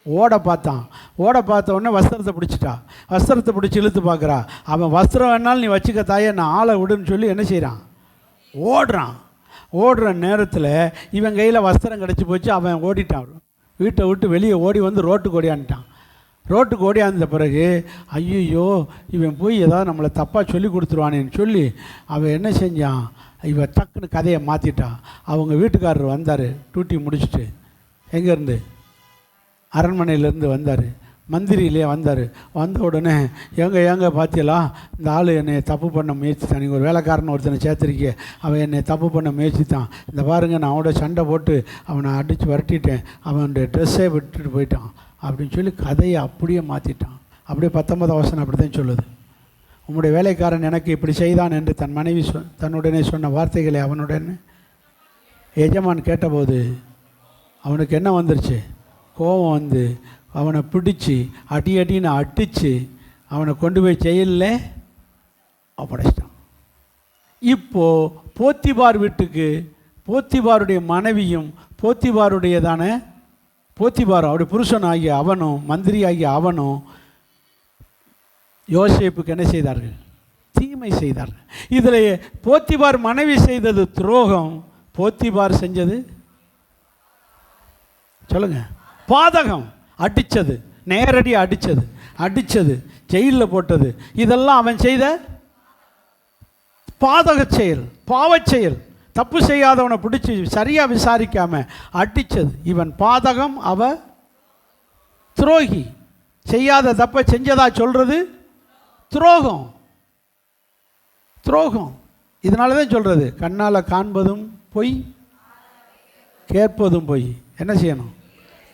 ஓட பார்த்தான். ஓட பார்த்த உடனே வஸ்திரத்தை பிடிச்சிட்டா. வஸ்திரத்தை பிடிச்சி இழுத்து பார்க்குறா. அவன் வஸ்திரம் வேணாலும் நீ வச்சுக்க தாயே, நான் ஆளை விடுன்னு சொல்லி என்ன செய்கிறான்? ஓடுறான். ஓடுற நேரத்தில் இவன் கையில் வஸ்திரம் கிடச்சி போச்சு. அவன் ஓடிட்டான், வீட்டை விட்டு வெளியே ஓடி வந்து ரோட்டுக்கு ஓடியான்ட்டான். ரோட்டுக்கு ஓடியாந்த பிறகு ஐயோ இவன் போய் ஏதாவது நம்மளை தப்பாக சொல்லி கொடுத்துருவானேன்னு சொல்லி அவன் என்ன செஞ்சான்? இவன் டக்குன்னு கதையை மாற்றிட்டான். அவங்க வீட்டுக்காரர் வந்தார், டியூட்டி முடிச்சுட்டு. எங்கேருந்து? அரண்மனையிலேருந்து வந்தார், மந்திரியிலே வந்தார். வந்த உடனே ஏங்க பார்த்தீங்களா, இந்த ஆள் என்னை தப்பு பண்ண முயற்சித்தான். நீங்கள் ஒரு வேலைக்காரன் ஒருத்தனை சேர்த்துருக்கீங்க, அவன் என்னை தப்பு பண்ண முயற்சித்தான். இந்த பாருங்கள், நான் அவனோட சண்டை போட்டு அவனை அடித்து விரட்டிட்டேன், அவனுடைய ட்ரெஸ்ஸே விட்டுட்டு போயிட்டான் அப்படின்னு சொல்லி கதையை அப்படியே மாற்றிட்டான். அப்படியே 19ஆம் வசனம் அப்படி தான் சொல்லுது. உம்முடைய வேலைக்காரன் எனக்கு இப்படி செய்தான் என்று தன் மனைவி தன்னுடனே சொன்ன வார்த்தைகளை அவனுடன் எஜமான் கேட்டபோது அவனுக்கு என்ன வந்துருச்சு? கோபம் வந்து அவனை பிடிச்சி அடின்னு அடித்து அவனை கொண்டு போய் ஜெயிலில் ஒப்படைச்சிட்டான். இப்போது போத்திபார் வீட்டுக்கு போத்திபாருடைய மனைவியும் போத்திபாருடையதான போத்திபார் அவருடைய புருஷன் ஆகிய அவனும் மந்திரி ஆகிய அவனும் யோசேப்புக்கு என்ன செய்தார்கள்? தீமை செய்தார்கள். இதில் போத்திபார் மனைவி செய்தது துரோகம், போத்திபார் செஞ்சது சொல்லுங்க பாதகம். அடித்தது, நேரடி அடித்தது, ஜெயிலில் போட்டது, இதெல்லாம் அவன் செய்த பாதக செயல், பாவச் செயல். தப்பு செய்யாதவனை பிடிச்சி சரியாக விசாரிக்காம அடித்தது இவன் பாதகம், அவ துரோகி. செய்யாத தப்பை செஞ்சதா சொல்கிறது துரோகம். இதனால தான் சொல்கிறது, கண்ணால் காண்பதும் பொய், கேட்பதும் பொய். என்ன செய்யணும்?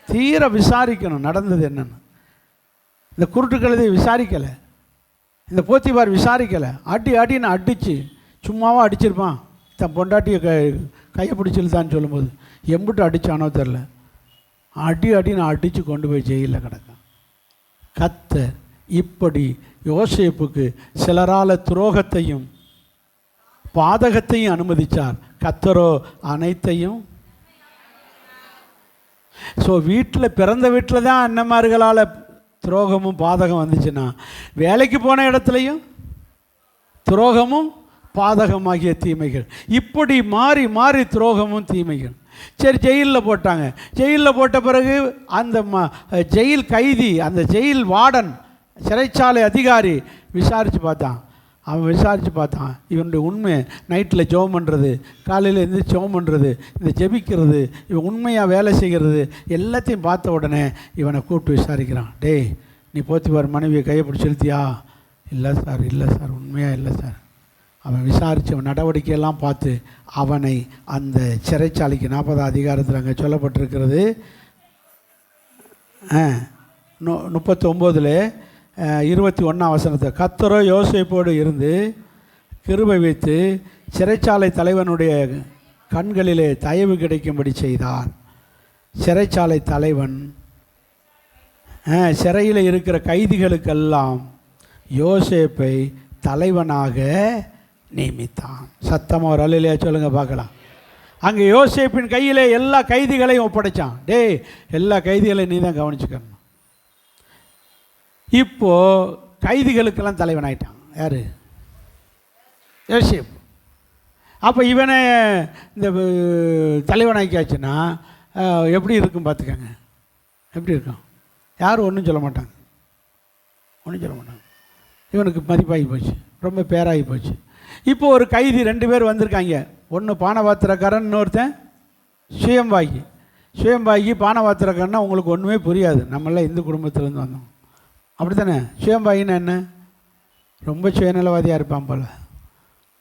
தீர விசாரிக்கணும் நடந்தது என்னன்னு. இந்த குருட்டு கழுதை விசாரிக்கலை, இந்த போத்திபார் விசாரிக்கலை. அடின்னு அடித்து சும்மாவாக அடிச்சிருப்பான். தன் பொண்டாட்டியை கையை பிடிச்சிருந்தான்னு சொல்லும்போது எம்பிட்டு அடித்தானோ தெரில, அடின்னு அடித்து கொண்டு போய் ஜெயிலில் கிடக்கான். கர்த்தர் இப்படி யோசேப்புக்கு சிலரால் துரோகத்தையும் பாதகத்தையும் அனுமதித்தார். கர்த்தரோ அனைத்தையும். ஸோ வீட்டில் பிறந்த வீட்டில் தான் அண்ணன்மார்களால் துரோகமும் பாதகம் வந்துச்சுன்னா, வேலைக்கு போன இடத்துலையும் துரோகமும் பாதகமாகிய தீமைகள். இப்படி மாறி மாறி துரோகமும் தீமைகள். சரி, ஜெயிலில் போட்டாங்க. ஜெயிலில் போட்ட பிறகு அந்த ஜெயில் கைதி, அந்த ஜெயில் வார்டன், சிறைச்சாலை அதிகாரி விசாரித்து பார்த்தான். இவனுடைய உண்மை, நைட்டில் ஜெபம் பண்ணுறது, காலையில் எழுந்திரிச்சு ஜெபம் பண்ணுறது, இந்த ஜெபிக்கிறது, இவன் உண்மையாக வேலை செய்கிறது எல்லாத்தையும் பார்த்த உடனே இவனை கூப்பிட்டு விசாரிக்கிறான். டேய், நீ போத்திபார் மனைவியை கையை பிடிச்சி செலுத்தியா? இல்லை சார், உண்மையாக இல்லை சார். அவன் விசாரித்து அவன் நடவடிக்கையெல்லாம் பார்த்து அவனை அந்த சிறைச்சாலைக்கு 40 அதிகாரத்தில் அங்கே சொல்லப்பட்டிருக்கிறது 39 21 கர்த்தரோ யோசேப்போடு இருந்து கிருபை வைத்து சிறைச்சாலை தலைவனுடைய கண்களிலே தயவு கிடைக்கும்படி செய்தார். சிறைச்சாலை தலைவன் சிறையில் இருக்கிற கைதிகளுக்கெல்லாம் யோசேப்பை தலைவனாக நியமித்தான். சத்தமாக ஒரு அல்லேலூயா சொல்லுங்க பார்க்கலாம். அங்கே யோசேப்பின் கையில் எல்லா கைதிகளையும் ஒப்படைச்சான். டேய், எல்லா கைதிகளையும் நீ தான் கவனிச்சுக்கணும். இப்போது கைதிகளுக்கெல்லாம் தலைவனாயிட்டான். யார்? யோசேப். அப்போ இவனை இந்த தலைவனாக்கியாச்சுன்னா எப்படி இருக்கும் பார்த்துக்கங்க. எப்படி இருக்கும்? யாரும் ஒன்றும் சொல்ல மாட்டாங்க. இவனுக்கு மதிப்பாகி போச்சு, ரொம்ப பேராகி போச்சு. இப்போ ஒரு கைதி 2 பேர் வந்திருக்காங்க. ஒன்று பானபாத்திரக்காரன், இன்னொருத்தன் சுயம்பாகி. பானபாத்திரக்காரன்னா உங்களுக்கு ஒன்றுமே புரியாது. நம்மளாம் இந்து குடும்பத்திலேருந்து வந்தோம், அப்படி தானே? சுயம்பாகின்னா என்ன? ரொம்ப சுயநலவாதியாக இருப்பான் போல்.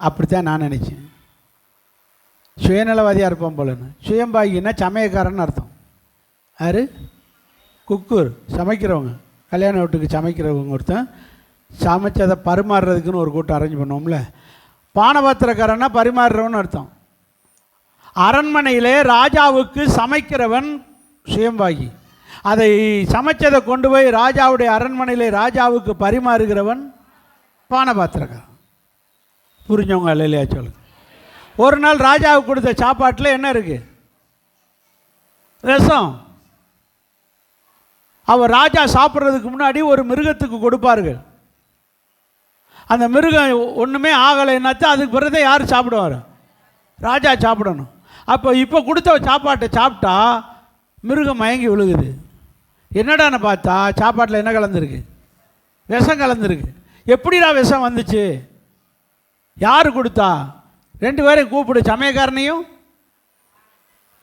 அப்படித்தான் நான் நினச்சேன், சுயநலவாதியாக இருப்பான் போலன்னு. சுயம்பாகின்னா சமயக்காரன்னு அர்த்தம். யார்? குக்கூர், சமைக்கிறவங்க, கல்யாண வீட்டுக்கு சமைக்கிறவங்க. ஒருத்தன் சமைச்சதை பரிமாறுறதுக்குன்னு ஒரு கூட்டம் அரேஞ்ச் பண்ணுவோம்ல. பானபாத்திரக்காரன்னா பரிமாறுறவன்னு அர்த்தம். அரண்மனையிலே ராஜாவுக்கு சமைக்கிறவன் சுயம்பாகி. அதை சமைச்சதை கொண்டு போய் ராஜாவுடைய அரண்மனையிலே ராஜாவுக்கு பரிமாறுகிறவன் பானபாத்திரக்காரன். புரிஞ்சவங்க இல்லையா சொல்லுங்க. ஒரு நாள் ராஜாவுக்கு கொடுத்த சாப்பாட்டில் என்ன இருக்கு? ரசம். அவர் ராஜா சாப்பிட்றதுக்கு முன்னாடி ஒரு மிருகத்துக்கு கொடுப்பார்கள். அந்த மிருகம் ஒன்றுமே ஆகலைன்னாச்சா அதுக்கு பிறகு யார் சாப்பிடுவார்? ராஜா சாப்பிடணும். இப்போ கொடுத்த சாப்பாட்டை சாப்பிட்டா மிருகம் மயங்கி விழுகுது. என்னடான்னு பார்த்தா சாப்பாட்டில் என்ன கலந்துருக்கு? விஷம் கலந்துருக்கு. எப்படிடா விஷம் வந்துச்சு? யார் கொடுத்தா? 2 பேரையும் கூப்பிடு, சமயக்காரனையும்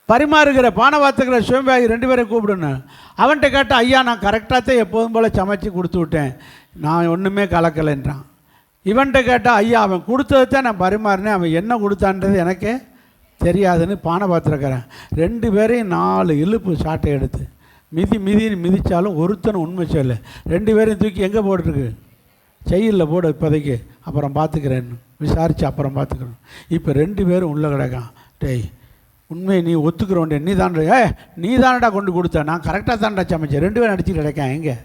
பரிமாறுகிற பானபாத்திரக்கிற சுயம்பாகி 2 பேரையும் கூப்பிடுன்னு. அவன்கிட்ட கேட்டால், ஐயா நான் கரெக்டாக தான் எப்போதும் போல் சமைச்சு கொடுத்து விட்டேன், நான் ஒன்றுமே கலக்கலைன்றான். இவன்கிட்ட கேட்டால், ஐயா அவன் கொடுத்ததை தான் நான் பரிமாறினேன், அவன் என்ன கொடுத்தான்றது எனக்கே தெரியாதுன்னு பானபாத்திரக்காரன் 2 பேரையும் 4 இழுப்பு சாட்டை எடுத்து மிதிச்சாலும் ஒருத்தனை உண்மை சொல்ல. 2 பேரையும் தூக்கி எங்கே போட்டுருக்கு? ஜெயிலில் போட இப்போதைக்கு, அப்புறம் பார்த்துக்கிறேன்னு விசாரித்து அப்புறம் பார்த்துக்கிறேன். இப்போ 2 பேரும் உள்ளே கிடக்கான். டேய், உண்மையை நீ ஒத்துக்கிறோண்டே, நீ தானடா கொண்டு கொடுத்த, நான் கரெக்டாக தான்டா சமைச்சேன். 2 பேரும் அடிச்சு கிடைக்கேன் எங்கே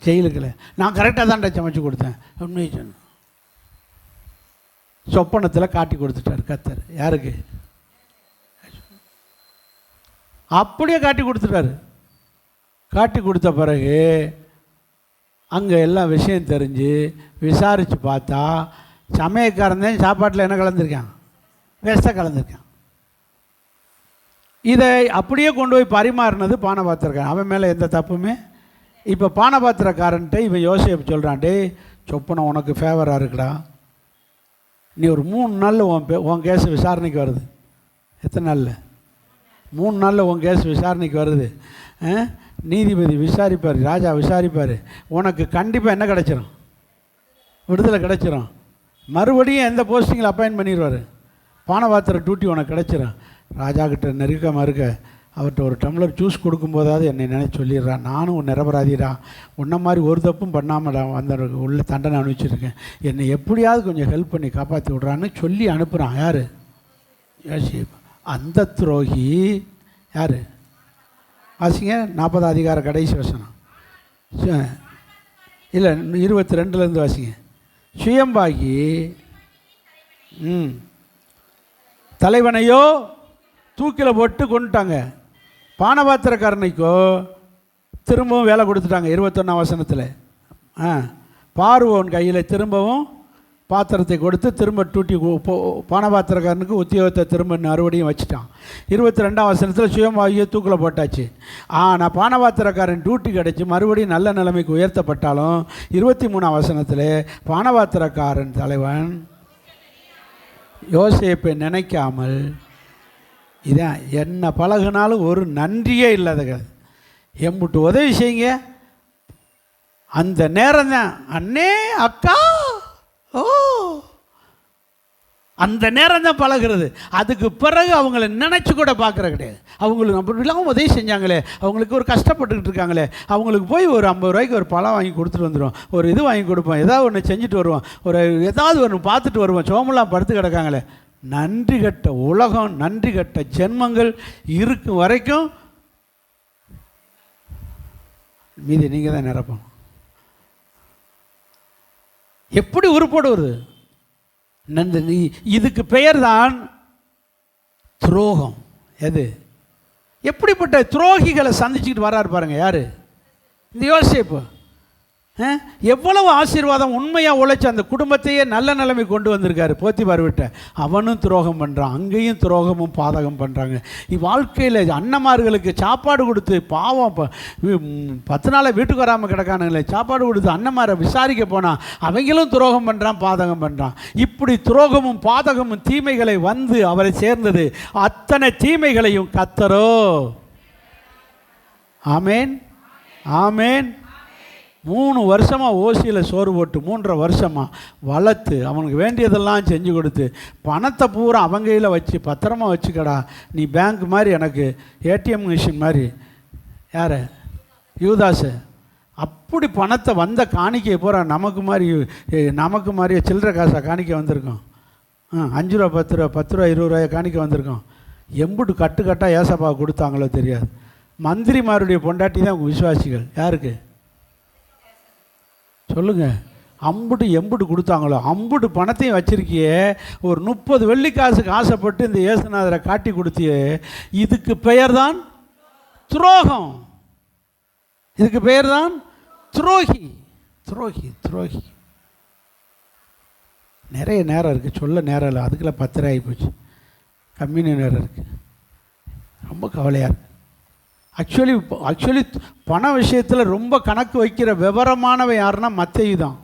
ஜெயிலுக்குள்ள, நான் கரெக்டாக தான்டா சமைச்சு கொடுத்தேன். உண்மையை சொன்ன சொப்பனத்தில் காட்டி கொடுத்துட்டார் கர்த்தர். யாருக்கு? அப்படியே காட்டி கொடுத்துட்டாரு. காட்டி கொடுத்த பிறகு அங்கே எல்லாம் விஷயம் தெரிஞ்சு விசாரித்து பார்த்தா சமயக்காரன் சாப்பாட்டில் என்ன கலந்துருக்கான்? விஷத்தை கலந்துருக்கான். இதை அப்படியே கொண்டு போய் பரிமாறினது பானபாத்திரக்காரன். அவன் மேலே எந்த தப்புமே. இப்போ பானபாத்திரக்காரன்ட்ட இவன் யோசேப்பு சொல்கிறான், டே சொப்பனம் உனக்கு ஃபேவராக இருக்குடா, நீ ஒரு 3 நாளில் உன் கேஸ் விசாரணைக்கு வருது. எத்தனை நாளில்? 3 நாளில் உன் கேஸ் விசாரணைக்கு வருது. நீதிபதி விசாரிப்பார், ராஜா விசாரிப்பார். உனக்கு கண்டிப்பாக என்ன கிடச்சிரும்? விடுதலை கிடச்சிரும். மறுபடியும் எந்த போஸ்டிங்கில் அப்பாயின்ட் பண்ணிடுவார். பானபாத்திர டியூட்டி உனக்கு கிடச்சிரும். ராஜா கிட்ட நெருக்கமாக இருக்க அவர்கிட்ட ஒரு டம்ளர் ஜூஸ் கொடுக்கும்போதாவது என்னை நினைச்சு சொல்லிடுறான், நானும் நிரபராதிடா, உன்ன மாதிரி ஒரு தப்பும் பண்ணாமல் அந்த உள்ள தண்டனை அனுப்பிச்சிருக்கேன், என்னை எப்படியாவது கொஞ்சம் ஹெல்ப் பண்ணி காப்பாற்றி விட்றான்னு சொல்லி அனுப்புகிறான். யார்? யோசேப்பு. அந்த துரோகி யார்? வாசிங்க 40 அதிகார கடைசி வசனம். இல்லை 22 வாசிங்க. சுயம்பாகி தலைவனையோ தூக்கில் போட்டு கொண்டுட்டாங்க, பானபாத்திரக்காரனைக்கோ திரும்பவும் வேலை கொடுத்துட்டாங்க. 21 வசனத்தில் பார்வோன் கையில் திரும்பவும் பாத்திரத்தை கொடுத்து திரும்ப டூட்டி பானபாத்திரக்காரனுக்கு உத்தியோகத்தை திரும்ப மறுபடியும் வச்சுட்டான். 22 வசனத்தில் சுயமாகிய தூக்கில் போட்டாச்சு. ஆனால் பானபாத்திரக்காரன் டியூட்டி கிடச்சி மறுபடியும் நல்ல நிலைமைக்கு உயர்த்தப்பட்டாலும் 23 வசனத்தில் பானபாத்திரக்காரன் தலைவன் யோசேப்பை நினைக்காமல் இதான் என்ன பழகுனாலும் ஒரு நன்றியே இல்லாத எம்புட்டு உதவி செய்யுங்க. அந்த நேரம் தான் அண்ணே அக்கா ஓ அந்த நேரம் தான் பழகிறது. அதுக்கு பிறகு அவங்கள நினச்சி கூட பார்க்குற கிடையாது. அவங்களுக்கு அப்படிலாம் உதவி செஞ்சாங்களே, அவங்களுக்கு ஒரு கஷ்டப்பட்டுக்கிட்டு இருக்காங்களே, அவங்களுக்கு போய் ஒரு 50 ரூபாய்க்கு ஒரு பழம் வாங்கி கொடுத்துட்டு வந்துடுவோம், ஒரு இது வாங்கி கொடுப்போம், ஏதாவது ஒன்று செஞ்சுட்டு வருவோம், ஒரு ஏதாவது ஒன்று பார்த்துட்டு வருவோம், சோமெல்லாம் படுத்து கிடக்காங்களே. நன்றி கட்ட உலகம், நன்றி கட்ட ஜென்மங்கள் இருக்கும் வரைக்கும் மீதி நீங்கள் தான் நிரப்பணும். எப்படி உருப்போடு வருது? இதுக்கு பெயர் தான் துரோகம். எது? எப்படிப்பட்ட துரோகிகளை சந்திச்சுக்கிட்டு வராரு பாருங்க. யாரு? இந்த யோசேப்பு. எவ்வளவு ஆசீர்வாதம், உண்மையாக உழைச்சி அந்த குடும்பத்தையே நல்ல நிலைமை கொண்டு வந்திருக்காரு. போத்திபார் விட்ட அவனும் துரோகம் பண்ணுறான், அங்கேயும் துரோகமும் பாதகம் பண்ணுறாங்க. வாழ்க்கையில் அண்ணமார்களுக்கு சாப்பாடு கொடுத்து பாவம் 10 நாளை வீட்டுக்கு வராமல் கிடக்கானுங்களே, சாப்பாடு கொடுத்து அண்ணமாரை விசாரிக்க போனால் அவங்களும் துரோகம் பண்ணுறான், பாதகம் பண்ணுறான். இப்படி துரோகமும் பாதகமும் தீமைகளை வந்து அவரை சேர்ந்தது. அத்தனை தீமைகளையும் கர்த்தரோ ஆமேன் ஆமேன் 3 வருஷமாக ஓசியில் சோறு போட்டு 3.5 வருஷமாக வளர்த்து அவனுக்கு வேண்டியதெல்லாம் செஞ்சு கொடுத்து பணத்தை பூரா அவங்க கையில் வச்சு பத்திரமா வச்சுக்கடா, நீ பேங்க் மாதிரி எனக்கு ஏடிஎம் மிஷின் மாதிரி. யார்? யூதாஸு. அப்படி பணத்தை வந்த காணிக்கை பூரா நமக்கு மாதிரி சில்லறை காசாக காணிக்க வந்திருக்கோம். 5 ரூபா 10 ரூபா 10 ரூபா 20 ரூபாய் காணிக்க வந்திருக்கோம். எம்புட்டு கட்டாக ஏசப்பா கொடுத்தாங்களோ தெரியாது. மந்திரிமாருடைய பொண்டாட்டி தான் விசுவாசிகள். யாருக்கு சொல்லுங்க? அம்புட்டு எம்புட்டு கொடுத்தாங்களோ அம்புட்டு பணத்தையும் வச்சிருக்கியே, ஒரு 30 வெள்ளிக்காசுக்கு ஆசைப்பட்டு இந்த இயேசுநாதரை காட்டி கொடுத்தியே. இதுக்கு பெயர் தான் துரோகம். இதுக்கு பெயர் தான் துரோகி. துரோகி துரோகி. நிறைய நேரம் இருக்குது, சொல்ல நேரம் இல்லை, அதுக்குள்ள 10 ஆகி போச்சு. கம்மியான நேரம் இருக்குது. ரொம்ப கவலையாக இருக்குது. ஆக்சுவலி பண விஷயத்தில் ரொம்ப கணக்கு வைக்கிற விவரமானவன் யாருன்னா மத்தேயு தான்.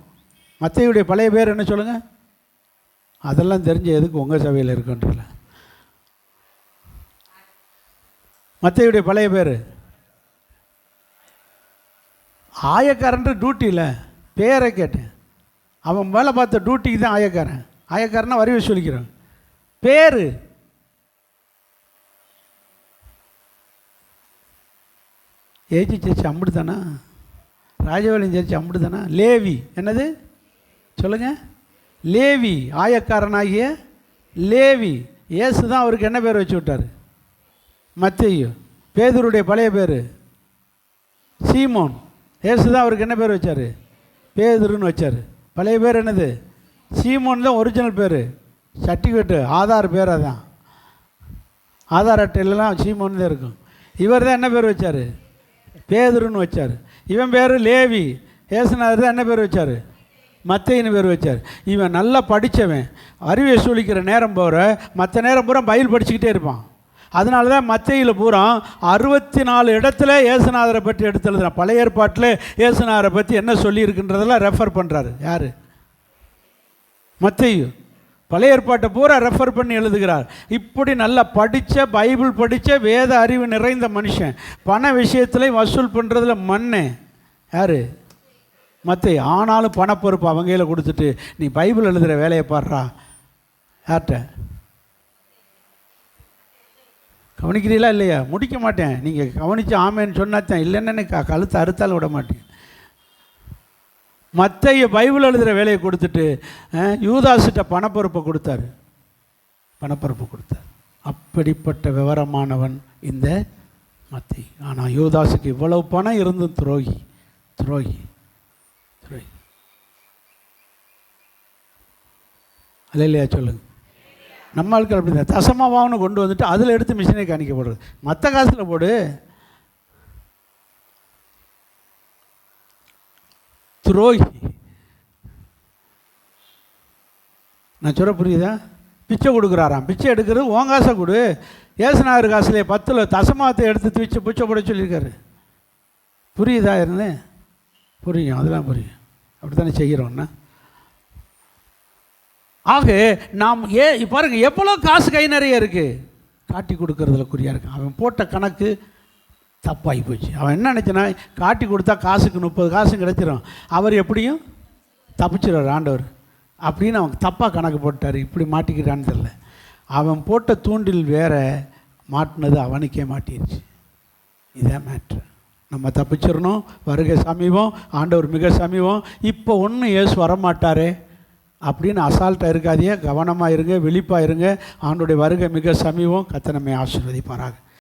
மத்தேயுடைய பழைய பேர் என்ன சொல்லுங்கள்? அதெல்லாம் தெரிஞ்ச எதுக்கு உங்கள் சபையில் இருக்குன்றல. மத்தேயுடைய பழைய பேர் ஆயக்காரன்ற டியூட்டியில் பேரை கேட்டேன். அவன் வேலை பார்த்த டியூட்டிக்கு தான் ஆயக்காரன். ஆயக்காரனா வரி வசூலிக்கிறான். பேர் ஏஜி சர்ச்சு அம்புடு தானா? ராஜபாளையம் சர்ச்சு அம்புடு தானா? லேவி. என்னது சொல்லுங்கள்? லேவி. ஆயக்காரனாகிய லேவி. இயேசு தான் அவருக்கு என்ன பேர் வச்சு விட்டார்? மத்தேயு. பேதுருடைய பழைய பேர் சீமோன். இயேசு தான் அவருக்கு என்ன பேர் வச்சார்? பேதுருன்னு வச்சார். பழைய பேர் என்னது? சீமோன் தான் ஒரிஜினல் பேர். சர்டிஃபிகேட்டு ஆதார் பேர் அதான். ஆதார் அட்டையிலலாம் சீமோன் தான் இருக்கும். இவர் தான் என்ன பேர் வச்சார்? பேதுருன்னு வச்சார். இவன் பேர் லேவி. ஏசுநாதர் தான் என்ன பேர் வச்சார்? மத்தேயின்னு பேர் வச்சார். இவன் நல்லா படித்தவன், அறிவை சூழிக்கிற நேரம் போகிற மற்ற நேரம் பூரா பைபிள் படிச்சுக்கிட்டே இருப்பான். அதனால தான் மத்தேயில பூரா 64 இடத்துல ஏசுநாதரை பற்றி எடுத்து எழுதுறான். பழைய ஏற்பாட்டில் ஏசுநாதரை பற்றி என்ன சொல்லியிருக்குன்றதெல்லாம் ரெஃபர் பண்ணுறாரு. யார்? மத்தேயு. பழைய ஏற்பாட்டை பூரா ரெஃபர் பண்ணி எழுதுகிறார். இப்படி நல்லா படித்த, பைபிள் படித்த, வேத அறிவு நிறைந்த மனுஷன். பண விஷயத்தில் வசூல் பண்ணுறதுல மண்ணு யார்? மத்தேயு. ஆனாலும் பணப்பொறுப்பு அவங்க கையில் கொடுத்துட்டு நீ பைபிள் எழுதுகிற வேலையை பாடுறா. யார்கிட்ட கவனிக்கிறீங்களா இல்லையா? முடிக்க மாட்டேன். நீங்கள் கவனித்து ஆமேன்னு சொன்னாத்தான், இல்லைன்னு கழுத்தை அறுத்தாலும் விட மாட்டேன். மத்தேயு பைபிள் எழுதுகிற வேலையை கொடுத்துட்டு யூதாசிட்ட பணப்பொறுப்பை கொடுத்தாரு. பணப்பொறுப்பு கொடுத்தார். அப்படிப்பட்ட விவரமானவன் இந்த மத்தேயு. ஆனால் யூதாசுக்கு இவ்வளவு பணம் இருந்தும் துரோகி. துரோகி துரோகி. அல்ல இல்லையா? சொல்லுங்கள். நம்ம ஆட்கள் அப்படி தான் தசமாவான்னு கொண்டு வந்துட்டு அதில் எடுத்து மிஷினை காணிக்க போடுறது. மற்ற காசில் போடு. துரோகி. நான் சொல்ல புரியுதா? பிச்சை கொடுக்குறாராம். பிச்சை எடுக்கிறது உன் காசை கொடு. ஏசுநாதர் காசுலேயே 10 தசமாவத்தை எடுத்து பிச்சை போட சொல்லியிருக்காரு. புரியுதா? இருந்து புரியும். அதெல்லாம் புரியும். அப்படி தானே செய்கிறோன்னா. ஆக நாம் பாருங்க, எவ்வளோ காசு கை நிறைய இருக்குது. காட்டி கொடுக்கறதுல குறியாக இருக்கு. அவன் போட்ட கணக்கு தப்பாகி போச்சு. அவன் என்ன நினச்சனா, காட்டி கொடுத்தா காசுக்கு 30 காசு கிடைச்சிடும், அவர் எப்படியும் தப்பிச்சிடுவார் ஆண்டவர் அப்படின்னு அவன் தப்பாக கணக்கு போட்டார். இப்படி மாட்டிக்கிறான்னு தெரியல. அவன் போட்ட தூண்டில் வேற, மாட்டினது அவனுக்கே மாட்டிடுச்சு. இதான் மேட்ரு. நம்ம தப்பிச்சிடணும். வருகை சமீபம், ஆண்டவர் மிக சமீபம். இப்போ ஒன்றும் இயேசு வரமாட்டாரே அப்படின்னு அசால்ட்டாக இருக்காதீங்க. கவனமாக இருங்க, விழிப்பாக இருங்க. ஆண்டோடைய வருகை மிக சமீபம். கர்த்தர் நம்மை ஆசீர்வதிப்பாராக.